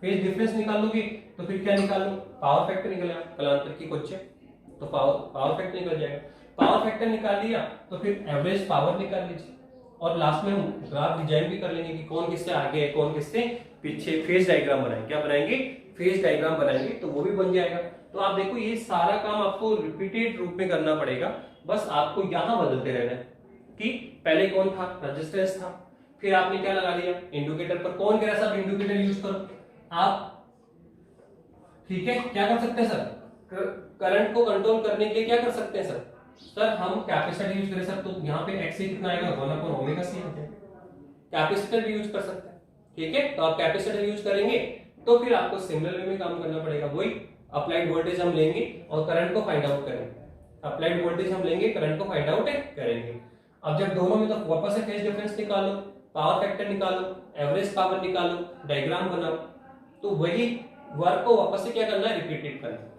S1: फेज डिफरेंस निकालोगे तो फिर क्या निकाल लो, पावर फैक्टर निकलेगा, कलांतर की क्वेश्चन, तो पावर फैक्टर निकल जाएगा। पावर फैक्टर निकाल लिया तो फिर एवरेज पावर निकाल लीजिए, और लास्ट में हम ग्राफ डिजाइन भी कर लेंगे कि कौन किससे आगे है कौन किससे पीछे। फेज डायग्राम बनाएंगे, क्या बनाएंगे, फेज डायग्राम बनाएंगे, तो वो भी बन जाएगा। तो आप देखो ये सारा काम आपको रिपीटेड रूप में करना पड़ेगा, बस आपको यहां बदलते रहना है कि पहले कौन था, रेजिस्टेंस था, फिर आपने क्या लगा दिया, इंडिकेटर पर। कौन कह रहा है सब इंडिकेटर यूज करो आप, ठीक है। क्या कर सकते हैं सर, करंट को कंट्रोल करने के लिए क्या कर सकते हैं सर हम कैपेसिटर यूज करें सर, तो यहाँ पे एक्स कितना आएगा, 1/ओमेगा c है। कैपेसिटर भी यूज कर सकते हैं, ठीक है। तो आप कैपेसिटर यूज करेंगे तो फिर आपको सिमिलर वे में काम करना पड़ेगा। वही अप्लाइड वोल्टेज हम लेंगे और करंट को फाइंड आउट करेंगे, अप्लाइड वोल्टेज हम लेंगे, करंट को फाइंड आउट करेंगे। अब जब दोनों में, तो वापस से फेज डिफरेंस निकालो, पावर फैक्टर निकालो, एवरेज पावर निकालो, डायग्राम बनाओ। तो वही वर्क को वापस से क्या करना है, रिपीटेड करना है।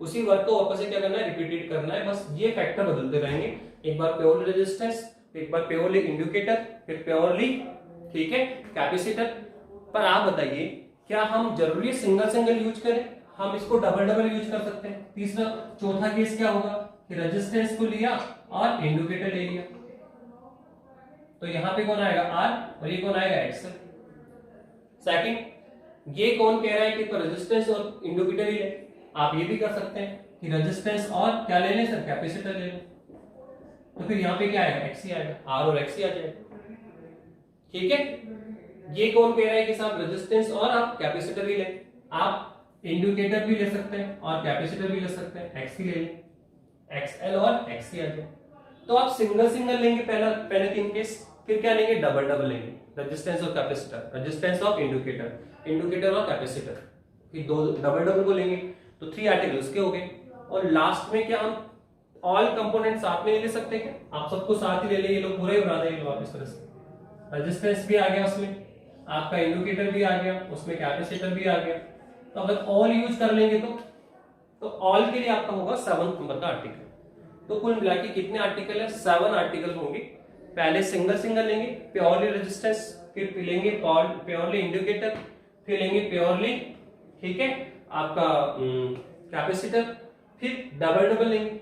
S1: उसी वर्क को वापस से क्या करना है, रिपीटेड करना है। बस ये फैक्टर बदलते रहेंगे, एक बार प्योरली रेजिस्टेंस, एक बार प्योरली इंडिकेटर, फिर प्योरली, ठीक है, कैपेसिटर। पर आप बताइए क्या हम जरूरी सिंगल सिंगल यूज करें, हम इसको डबल डबल यूज कर सकते हैं। तीसरा चौथा केस क्या होगा कि रेजिस्टेंस को लिया और इंडिकेटर ले लिया, तो यहां पे कौन आएगा, आर, और ये कौन आएगा, एक्स। सेकंड, ये कौन कह रहा है कि तो रेजिस्टेंस और इंडिकेटर ही ले, आप ये भी कर सकते हैं कि रेजिस्टेंस और क्या ले लें सर, कैपेसिटर ले लें। तो फिर यहाँ पे क्या आएगा, एक्स ही आएगा, आर और एक्स ही आ जाएगा, ठीक है। ये कौन कह रहा है कि साहब रेजिस्टेंस और आप कैपेसिटर भी लें, आप इंडिकेटर भी ले सकते हैं और कैपेसिटर भी ले सकते हैं, एक्स ही ले लें, एक्सएल और एक्स ही आ जाए। तो आप सिंगल सिंगल लेंगे पहले तीन केस, फिर क्या लेंगे, डबल डबल लेंगे, रेजिस्टेंस और capacitor, resistance of indicator, indicator और कैपेसिटर, फिर दो डबल डबल को लेंगे तो 3 आर्टिकल्स के हो गए। और लास्ट में क्या हम ऑल कंपोनेंट साथ में ले सकते हैं, आप सबको साथ ही ले लेंगे, लोग पूरे ही बना देंगे वापस तरह से। रेजिस्टेंस भी आ गया उसमें, आपका इंडिकेटर भी आ गया उसमें, कैपेसिटर भी आ गया। तो अगर ऑल यूज कर लेंगे तो ऑल के लिए आपका होगा 7 नंबर का आर्टिकल। तो कुल मिला के कितने आर्टिकल है, 7 आर्टिकल होंगे पहले सिंगल सिंगल लेंगे प्योरली रेजिस्टेंस, फिर लेंगे प्योरली इंडिकेटर, फिर लेंगे प्योरली, ठीक है, आपका कैपेसिटर, फिर डबल डबल लेंगे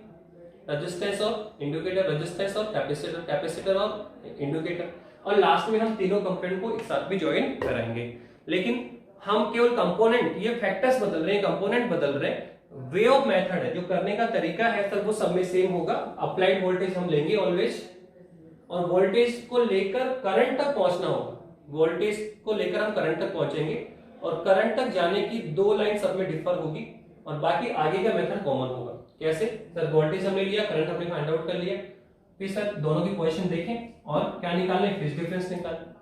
S1: रेजिस्टेंस और इंडिकेटर, रेजिस्टेंस और कैपेसिटर, कैपेसिटर और इंडिकेटर, और लास्ट में हम तीनों कंपोनेंट को एक साथ भी ज्वाइन कराएंगे। लेकिन हम केवल कंपोनेंट, ये फैक्टर्स बदल रहे हैं, कंपोनेंट बदल रहे हैं, वे ऑफ मेथड है, जो करने का तरीका है सर वो सब में सेम होगा। अप्लाइड वोल्टेज हम लेंगे ऑलवेज, और वोल्टेज को लेकर करंट तक पहुंचना होगा, वोल्टेज को लेकर हम करंट तक पहुंचेंगे, और करंट तक जाने की दो लाइन सब में डिफर होगी, और बाकी आगे का मेथड कॉमन होगा। कैसे सर, वोल्टेज हमने लिया, करंट हमने फाइंड आउट कर लिया, फिर सर दोनों की पोजीशन देखें और क्या निकालना है, फेज डिफरेंस निकालना,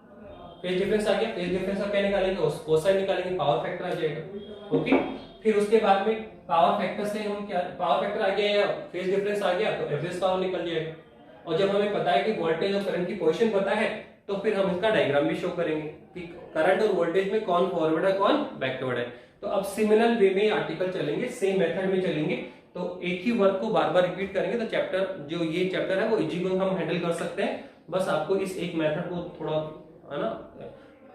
S1: फेज डिफरेंस आ गया, फेज डिफरेंस का क्या निकालेंगे, उस कोसाइन निकालेंगे, पावर फैक्टर आ जाएगा। ओके, फिर उसके बाद में पावर फैक्टर से हम क्या, पावर फैक्टर आ गया या फेज डिफरेंस आ गया तो एवरेज पावर निकल जाएगा, और जब हमें पता है कि वोल्टेज और करंट की पोजीशन पता है तो फिर हम इसका डायग्राम भी शो करेंगे कि करंट और वोल्टेज में कौन फॉरवर्ड है कौन बैकवर्ड है। तो अब सिमिलर वे में आर्टिकल चलेंगे, सेम मेथड में चलेंगे, तो एक ही वर्क को बार बार रिपीट करेंगे तो चैप्टर, जो ये चैप्टर है वो इजी हम हैंडल कर सकते हैं। बस आपको इस एक मेथड को थोड़ा है ना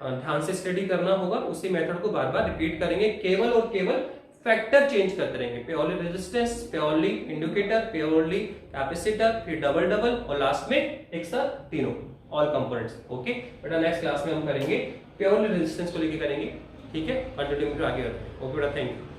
S1: ध्यान से स्टडी करना होगा, उसी मेथड को बार बार रिपीट करेंगे, केवल और केवल फैक्टर चेंज करते रहेंगे, purely resistance, purely indicator, purely capacitor, फिर डबल डबल, और लास्ट में एक साथ तीनों ऑल कंपोनेंट्स। ओके बेटा, नेक्स्ट क्लास में हम करेंगे प्योरली रेजिस्टेंस को लेके करेंगे, ठीक है, कंटिन्यू आगे बढ़ते हैं। ओके बेटा, थैंक यू।